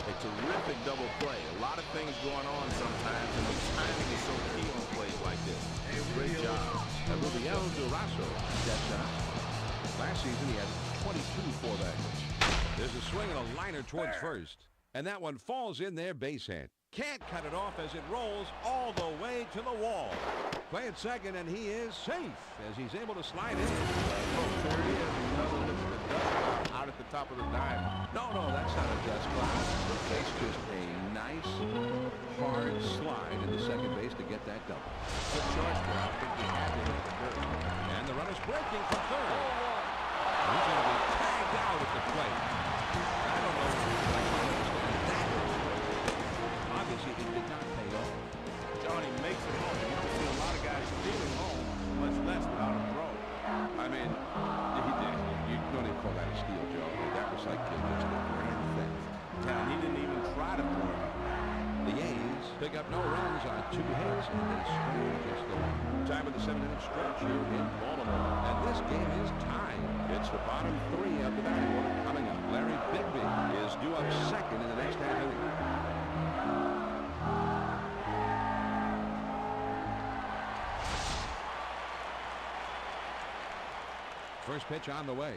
A terrific double play. A lot of things going on sometimes, and the timing is so key on plays like this. Great job. Rubiel Durazo steps out. Last season he had 22 for that. There's a swing and a liner towards first. And that one falls in there base hit. Can't cut it off as it rolls all the way to the wall. Play at second and he is safe as he's able to slide in. There he is. Another look at the dust cloud out at the top of the diamond. No, that's not a dust cloud. It's just a nice, hard slide into second base to get that double. Good choice there. I think he had to hit the dirt. And the runner's breaking for third. He's going to be tagged out at the plate. I don't know if I can understand that. Obviously, it did not pay off. Johnny makes it home. You can see a lot of guys stealing home, much less without a throw. I mean, he did. You don't even call that a steal, Joe. That was like just a grand theft. Now, he didn't even try to throw it. The A's pick up no runs on 2 hits, and they score just the one. Time of the 7-inning stretch here in Baltimore. And this game is tied. It's the bottom 3 of the batting order coming up. Larry Bigby is due up second in the next half inning. First pitch on the way.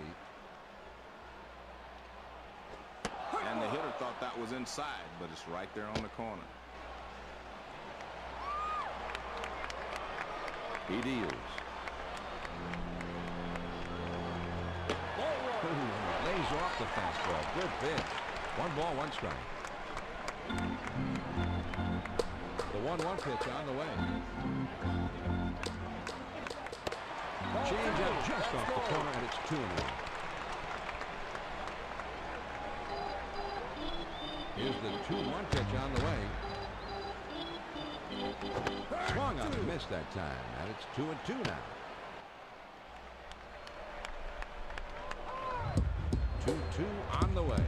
And the hitter thought that was inside, but it's right there on the corner. He deals. Lays off the fastball. Good pitch. 1 ball, 1 strike. The 1-1 pitch on the way. Change up just off the corner, and it's 2-1. Here's the 2-1 pitch on the way. Swung on and missed that time, and it's 2-2 now. 2-2 on the way.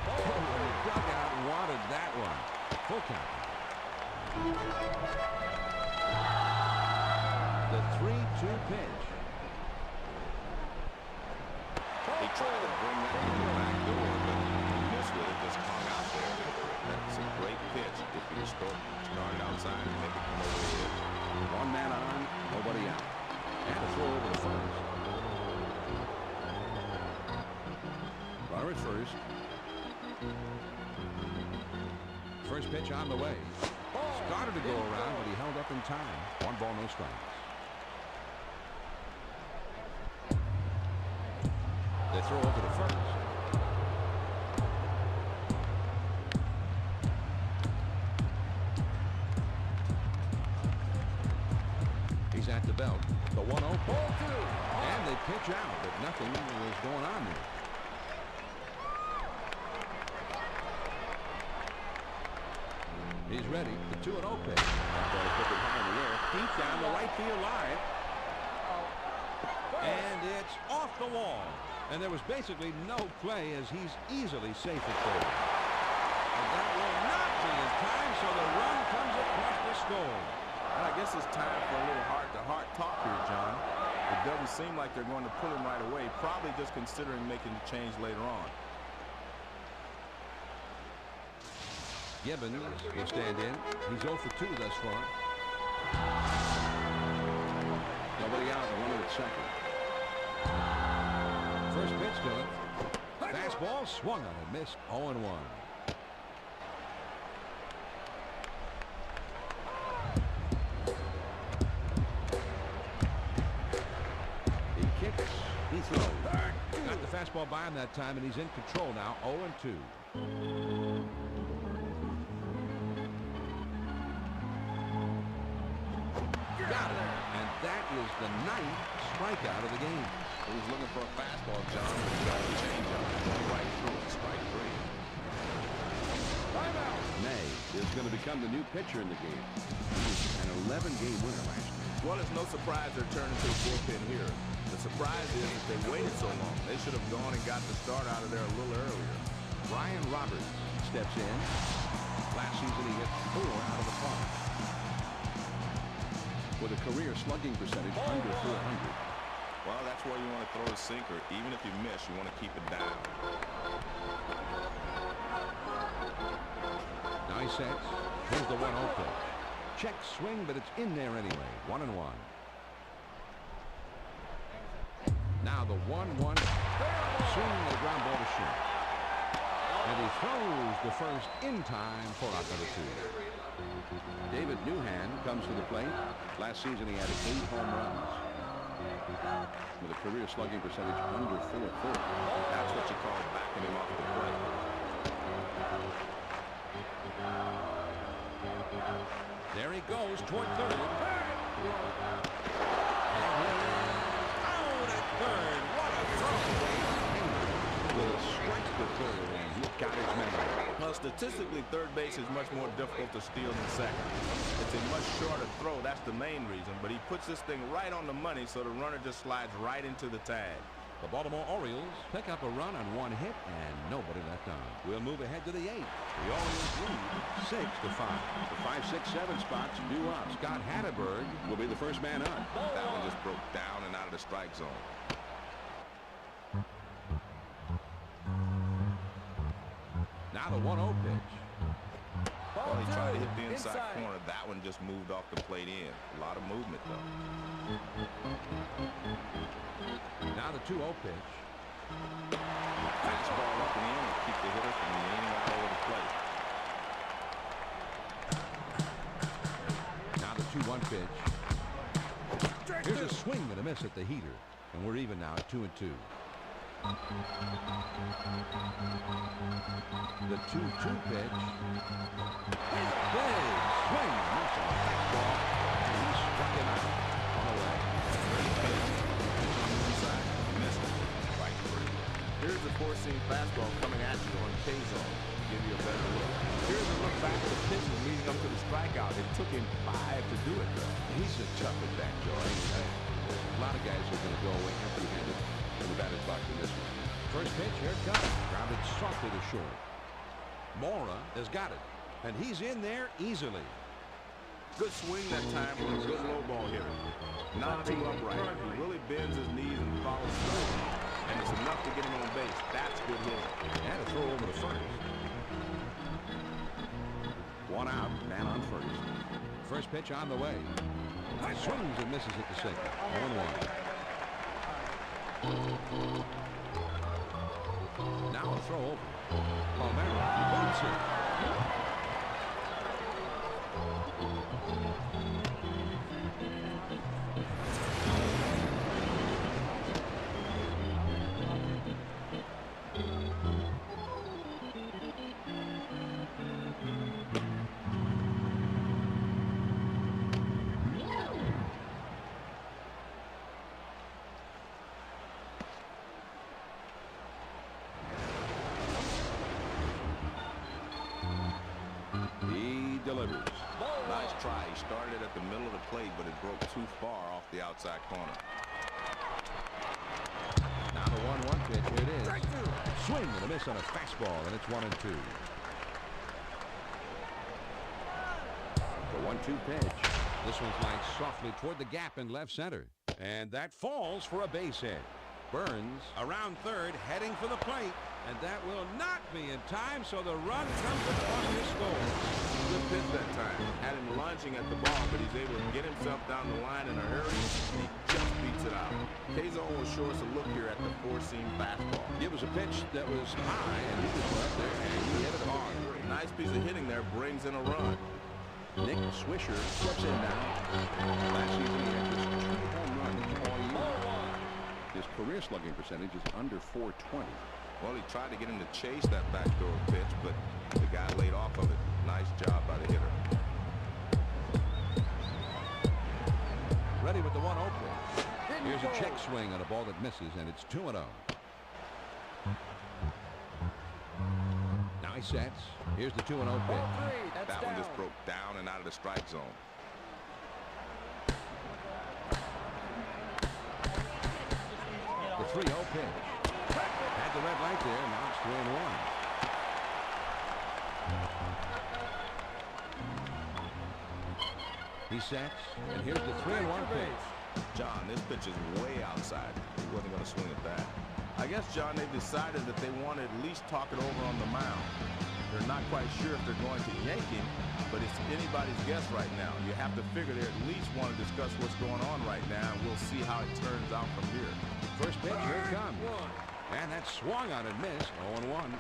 Oh, the dugout wanted that one. Full count. The 3-2 pitch. He tried to bring that to the back door, but he missed with it. Just hung out there. That's a great pitch. If you start outside and make it come over the edge. 1 man on, nobody out. And a throw over the first. Runner at first. First pitch on the way. Started to go around, but he held up in time. 1 ball, no strikes. They throw over to first. He's at the belt. The 1-0 ball. And they pitch out, but nothing was going on there. He's ready. The 2-0 pitch. That ball is put high in the air. Deep down the right field line. And it's off the wall. And there was basically no play as he's easily safe at third. And that will not be in time, so the run comes across the score. And I guess it's time for a little heart-to-heart talk here, John. It doesn't seem like they're going to pull him right away, probably just considering making the change later on. Gibbons will stand in. He's 0 for 2 thus far. Nobody out, runner at second. First pitch to him. Fastball swung on and missed. 0-1. He kicks. He throws. Got the fastball by him that time, and he's in control now. 0-2. Got it. And that is the 9th strikeout of the game. He was looking for a fastball, John, but he got a changeup. Going right through it. Strike 3. May is going to become the new pitcher in the game. He was an 11-game winner last year. Well, it's no surprise they're turning to the bullpen here. The surprise is that they waited so long. They should have gone and got the start out of there a little earlier. Brian Roberts steps in. Last season he hit 4 out of the park. With a career slugging percentage under 400. Well, that's where you want to throw a sinker. Even if you miss, you want to keep it down. Now he sets. Here's the 1-0 pitch. Check swing, but it's in there anyway. 1-1. Now the 1-1. Swing the ground ball to short. And he throws the first in time for out number 2. David Newhan comes to the plate. Last season he had 8 home runs. With a career slugging percentage under 440. That's what you call backing him off the plate. There he goes toward third. And out at third. What a throw. With a strike to third, and he got his man. Well, statistically, third base is much more difficult to steal than second. It's a much shorter throw. That's the main reason. But he puts this thing right on the money, so the runner just slides right into the tag. The Baltimore Orioles pick up a run on 1 hit and nobody left on. We'll move ahead to the 8th. The Orioles lead 6-5. The 5, 6, 7 spots due up. Scott Hatterberg Will be the first man up. That one just broke down and out of the strike zone. Now the 1-0 pitch. Well, he tried to hit the inside corner. That one just moved off the plate in. A lot of movement, though. Now the 2-0 pitch. Fastball up and in and keep the hitter from leaning all over the plate. Now the 2-1 pitch. Here's a swing and a miss at the heater. And we're even now at 2-2. The 2-2 pitch. Big swing and miss on the fastball. And he struck him out on the way. Inside, missed it. Right through. Here's the four-seam fastball coming at you on the K-zone. Give you a better look. Here's a look back at the pitches leading up to the strikeout. It took him 5 to do it, though. He's a tough at bat, Joe. A lot of guys are going to go away empty-handed in the batter's box in this one. First pitch, here it comes. Grounded softly to short. Mora has got it. And he's in there easily. Good swing that time with a good low ball hitter. Not too upright. He really bends his knees and follows through. And it's enough to get him on base. That's good hitting. And a throw over to first. 1 out, man on first. First pitch on the way. Swings and misses at the second. 1-1. Now a throw over. Palmeiro boots it. delivers. Nice try. He started at the middle of the plate, but it broke too far off the outside corner. Now the 1-1 pitch. Here it is. Swing and a miss on a fastball, and it's 1-2. The 1-2 pitch. This one's lined softly toward the gap in left center. And that falls for a base hit. Burns around third, heading for the plate. And that will not be in time, so the run comes across his score. Good pitch that time. Had him lunging at the ball, but he's able to get himself down the line in a hurry, and he just beats it out. K-Zone will show us a look here at the four-seam fastball. It was a pitch that was high, and he was right there, and he hit it hard. Nice piece of hitting there, brings in a run. Nick Swisher steps in now. Last season he had just 2 home runs all year. His career slugging percentage is under .420. Well, he tried to get him to chase that backdoor pitch, but the guy laid off of it. Nice job by the hitter. Ready with the 1-0 pitch. Here's a check swing on a ball that misses, and it's 2-0. Now he sets. Here's the 2-0 pitch. That one just broke down and out of the strike zone. The 3-0 pitch. Had the red light there, now it's 3-1. He sets, and here's the 3-1 pitch. John, this pitch is way outside. He wasn't going to swing at that. I guess, John, they've decided that they want to at least talk it over on the mound. They're not quite sure if they're going to yank him, but it's anybody's guess right now. You have to figure they at least want to discuss what's going on right now, and we'll see how it turns out from here. First pitch, here it comes. And that swung on and missed. 0-1.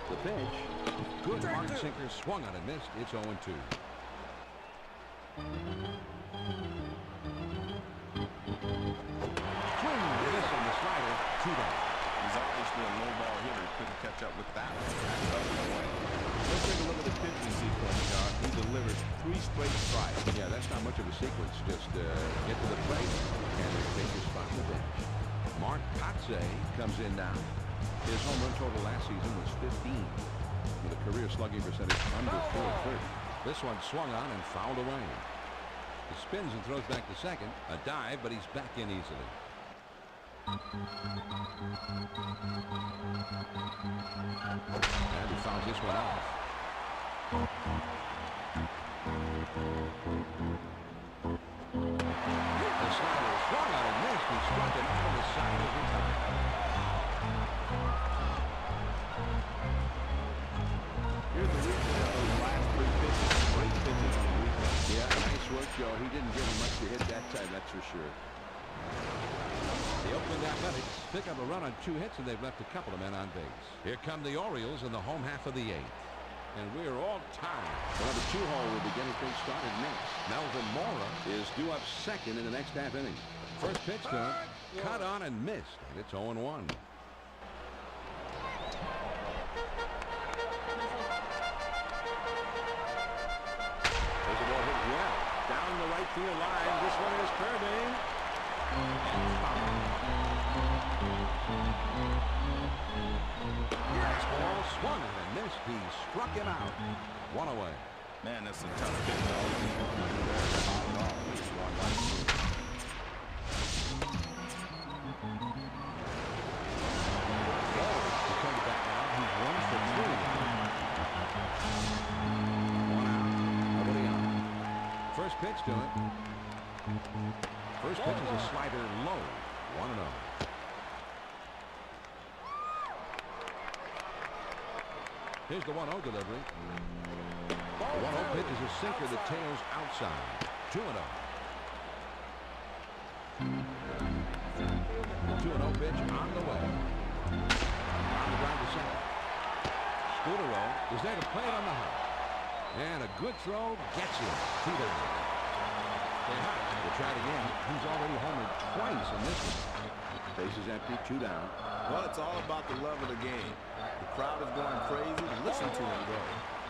The pitch. Good hard sinker, swung on and missed. It's 0-2. Swing, miss on the slider. 2 down. He's obviously a low ball hitter. Couldn't catch up with that one. That's up and away. Let's take a look at the pitching sequence, John. He delivers 3 straight strikes. Yeah, that's not much of a sequence. Just get to the plate and take your spot on the bench. Mark Kotze comes in now. His home run total last season was 15, with a career slugging percentage under .430. This one swung on and fouled away. He spins and throws back to second. A dive, but he's back in easily. And he fouls this one off. The slider swung on and missed and struck him out of the side of the time. Here's the replay of those last 3 pitches. Great pitches on the replay. Yeah, nice work, Joe. He didn't give him much to hit that time, that's for sure. The Oakland Athletics pick up a run on 2 hits, and they've left a couple of men on base. Here come the Orioles in the home half of the 8th. And we're all tied. The number 2 hole will be getting things started next. Melvin Mora Is due up second in the next half inning. first pitch to him. Cut on and missed. And it's 0-1. There's a ball hit well down the right field line. This one is curving. Ball swung and missed. He struck him out. 1 away. Man, that's a tough pitch. He comes back now. He's 1 for 3. 1 out. Nobody on. First pitch to him. First pitch is a slider low. 1-0. Here's the 1-0 delivery. The 1-0 pitch is a sinker that tails outside. 2-0. 2-0 pitch on the way. On the ground to second. Scudero is there to play it on the hop. And a good throw gets him. 2 down. We'll try it again. He's already homered twice in this one. Base is empty, 2 down. Well, it's all about the love of the game. The crowd is going crazy. Listen to him go.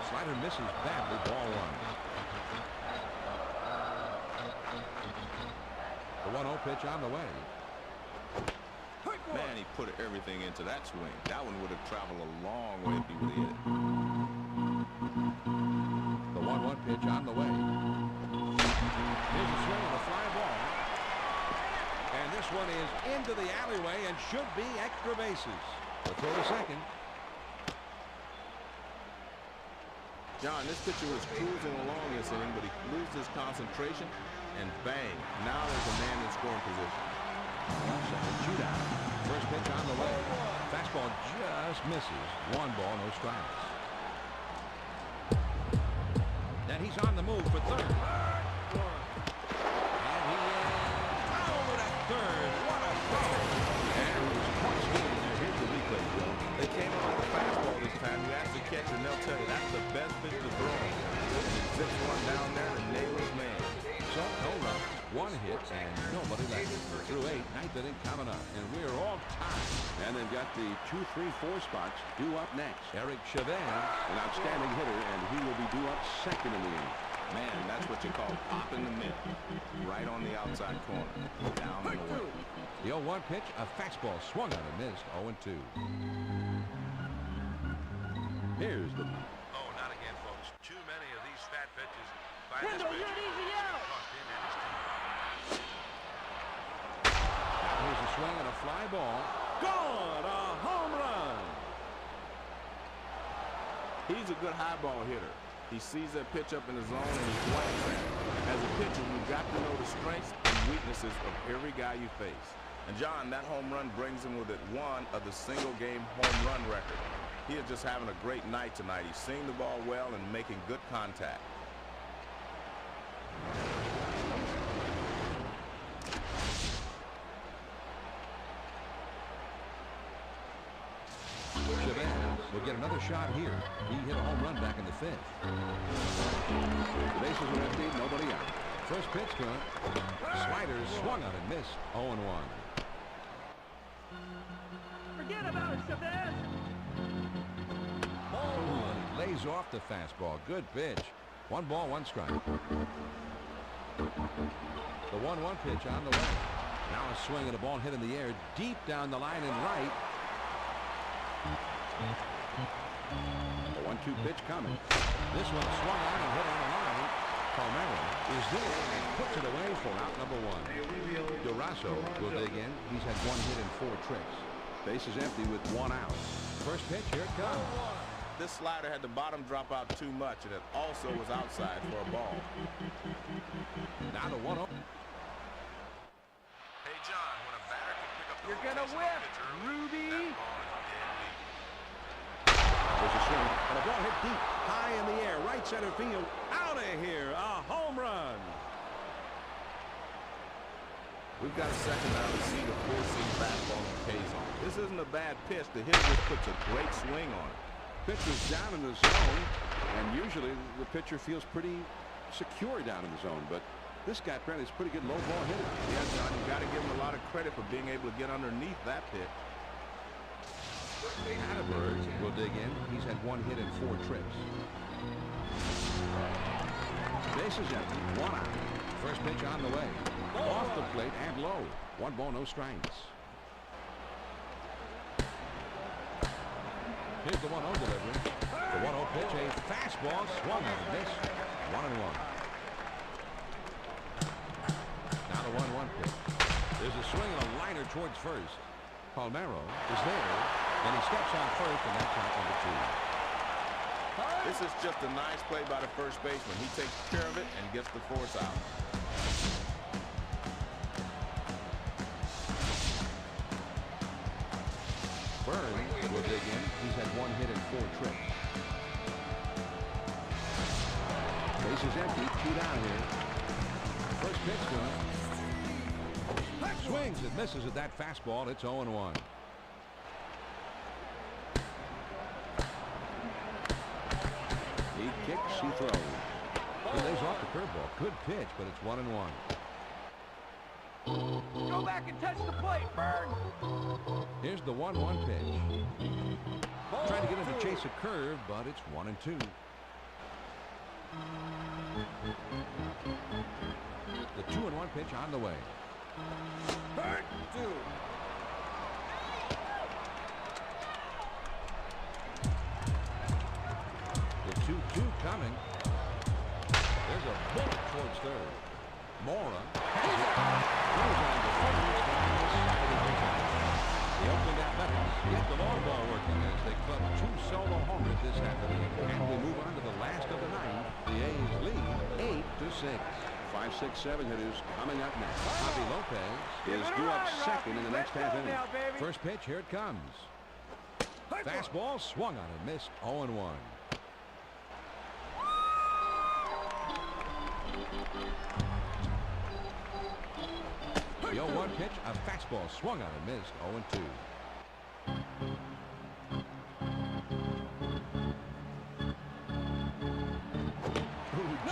Slider misses badly. Ball 1. The 1-0 pitch on the way. Man, he put everything into that swing. That one would have traveled a long way if he would have hit it. The 1-1 pitch on the way. Here's a swing of a fly ball. And this one is into the alleyway and should be extra bases. The throw to second. John, this pitcher was cruising along this inning, but he loses concentration, and bang, now there's a man in scoring position. Second shootout. First pitch on the way. Fastball just misses. 1 ball, no strikes. Then he's on the move for third. And he is out at third. What a throw. And there's point speed in there. Here's the replay, Joe. They came out with the fastball this time. You ask the catcher, and they'll tell you that's the best pitch to throw. Zips one down there to nail his man. So, no run, 1 hit, and nobody left. Through 8, 9th inning coming up, and we're all tied. And they've got the 2, 3, 4 spots due up next. Eric Chavez, An outstanding hitter, and he will be due up second in the inning. Man, that's what you call popping the mitt. Right on the outside corner. Down and away. the 0-1 pitch, a fastball swung on and missed. 0-2. Here's the Oh, not again, folks. Too many of these fat pitches by Kendall, this you're an easy out. cost him and his team. Here's a swing and a fly ball. Gone! A home run! He's a good high ball hitter. He sees that pitch up in the zone and he swings it. As a pitcher, you've got to know the strengths and weaknesses of every guy you face. And John, that home run brings him with it 1 of the single-game home run record. He is just having a great night tonight. He's seeing the ball well and making good contact. Chavez will get another shot here. He hit a home run back in the 5th. The bases are empty, nobody out. First pitch to him. Slider swung on and missed. 0-1. Forget about it, Chavez. Lays off the fastball. Good pitch. 1 ball, 1 strike. The 1-1 pitch on the way. Now a swing and a ball hit in the air deep down the line and right. The 1-2 pitch coming. This one swung on and hit on the line. Palmero is there and puts it away for out number 1. Durazo will dig in. He's had 1 hit and 4 tricks. Bases empty with 1 out. First pitch, here it comes. This slider had the bottom drop out too much, and it also was outside for a ball. Now the 1-0. Hey, John, when a batter can pick up the You're gonna whip, Ruby. There's a swing. And a ball hit deep, high in the air, right center field. Out of here, a home run. We've got a second now to see the 4-seam fastball that pays on. This isn't a bad pitch. The hitter just puts a great swing on it. Pitcher's down in the zone, and usually the pitcher feels pretty secure down in the zone, but this guy apparently is a pretty good low ball hitter. Yeah, John, you got to give him a lot of credit for being able to get underneath that pitch. Hatterberg will dig in. He's had 1 hit and 4 trips. Bases empty, 1 out. First pitch on the way. Off the plate and low. 1 ball, no strikes. Here's the 1-0 delivery. The 1-0 pitch, a fastball swung on and missed. 1-1. Now the 1-1 pitch. There's a swing and a liner towards first. Palmero is there, and he steps on first, and that's out number 2. This is just a nice play by the first baseman. He takes care of it and gets the force out. Burns will dig in. He's had 1 hit and 4 trips. Bases empty, 2 down here. First pitch to him. Swings and misses at that fastball. It's 0-1. He kicks, he throws. He lays off the curveball. Good pitch, but it's 1-1. Go back and touch the plate, Bird. Here's the 1-1 pitch. Trying to get him to chase a curve, but it's 1-2. The 2-1 pitch on the way. 2 coming. There's a bullet towards third. Mora has it. Goes on to first on the side of the top. The Oakland Athletics get the long ball working as they club 2 solo homers this afternoon. And we move on to the last of the ninth. The A's lead 8-6. 5, 6, 7 hitters coming up next. Javi Lopez Is due up second in the next half inning. Now, baby. first pitch, here it comes. Fastball swung on and missed. 0-1. The 0-1 pitch, a fastball swung on and missed. 0-2.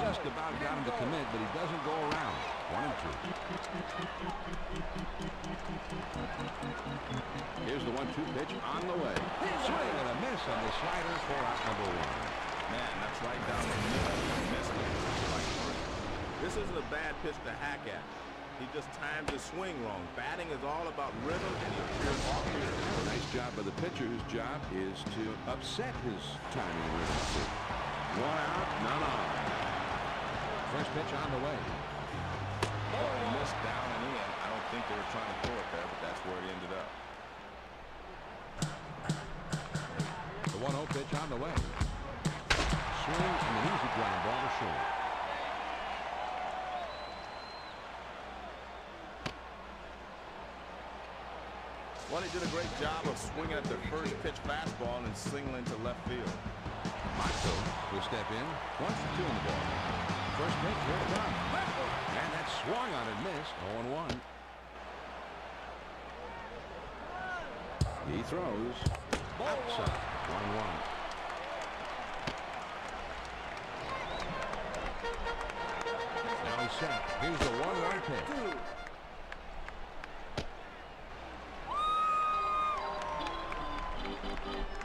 Just about got him to commit, but he doesn't go around. 1-2. Here's the 1-2 pitch on the way. Swing and a miss on the slider for out number 1. Man, that's right down the middle. He missed it. Strike 3. This isn't a bad pitch to hack at. He just times his swing wrong. Batting is all about rhythm, and he appears off here. Nice job by the pitcher, whose job is to upset his timing and rhythm. 1 out, none on. First pitch on the way. He missed down and in. I don't think they were trying to throw it there, but that's where it ended up. The 1-0 pitch on the way. Swing and an easy ground ball to short. Well, he did a great job of swinging at the first pitch fastball and singling to left field. Macho will step in. 1 for 2 in the ball. First pitch, here it comes. And that swung on and missed. 0-1. He throws. Outside. 1-1. Now he's set. Here's the 1-1 pitch.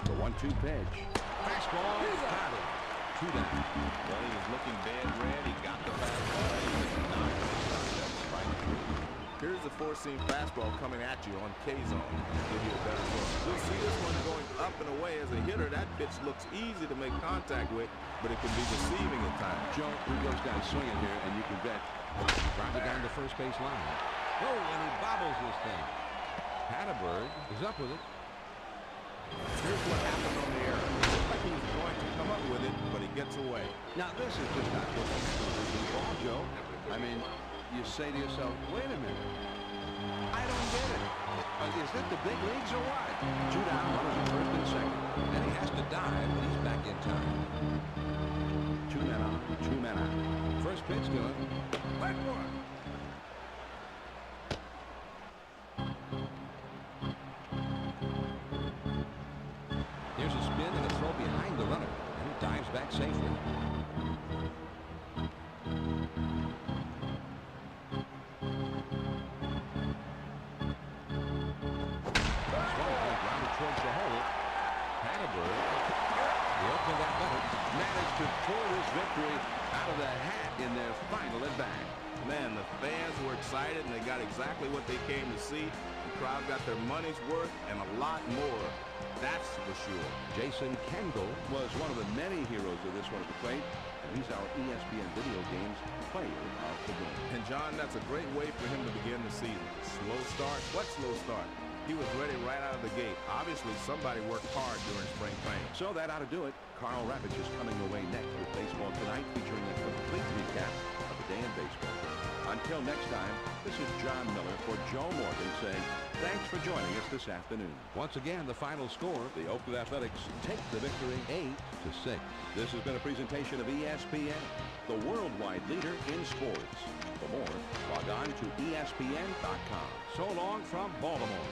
The 1-2 pitch. Fastball. Got it. 2 down. Well, he was looking dead red. He got the fastball. He was knocked out. Strike 3. Here's the 4-seam fastball coming at you on K-zone. Give you a better look. You'll see this one going up and away. As a hitter, that pitch looks easy to make contact with, but it can be deceiving at times. Joe, who goes down swinging here, and you can bet. Grounded down the first base line. Oh, and he bobbles this thing. Hatterberg is up with it. Here's what happened on the air. It looked like he was going to come up with it, but he gets away. Now, this is just not what you ball, Joe. I mean, you say to yourself, wait a minute. I don't get it. Is it the big leagues or what? 2 down, runners at first and second. And he has to dive, but he's back in time. 2 men on, 2 men out. First pitch to him. Here's a spin and a throw behind the runner. And he dives back safely. Towards the hole. Hatterberg, the Oakland Athletics, Managed to pull this victory out of the hat in their final at bat. Man, the fans were excited, and they got exactly what they came to see. The crowd got their money's worth and a lot more. That's for sure. Jason Kendall Was one of the many heroes of this one at the plate, and he's our ESPN Video Games Player of the Game. And, John, that's a great way for him to begin the season. Slow start. What slow start? He was ready right out of the gate. Obviously, somebody worked hard during spring training. So that ought to do it. Carl Ravitch is coming your way next with Baseball Tonight, featuring a complete recap of the day in baseball. Until next time, this is John Miller for Joe Morgan saying thanks for joining us this afternoon. once again, the final score. The Oakland Athletics take the victory 8-6. This has been a presentation of ESPN, the worldwide leader in sports. For more, log on to ESPN.com. So long from Baltimore.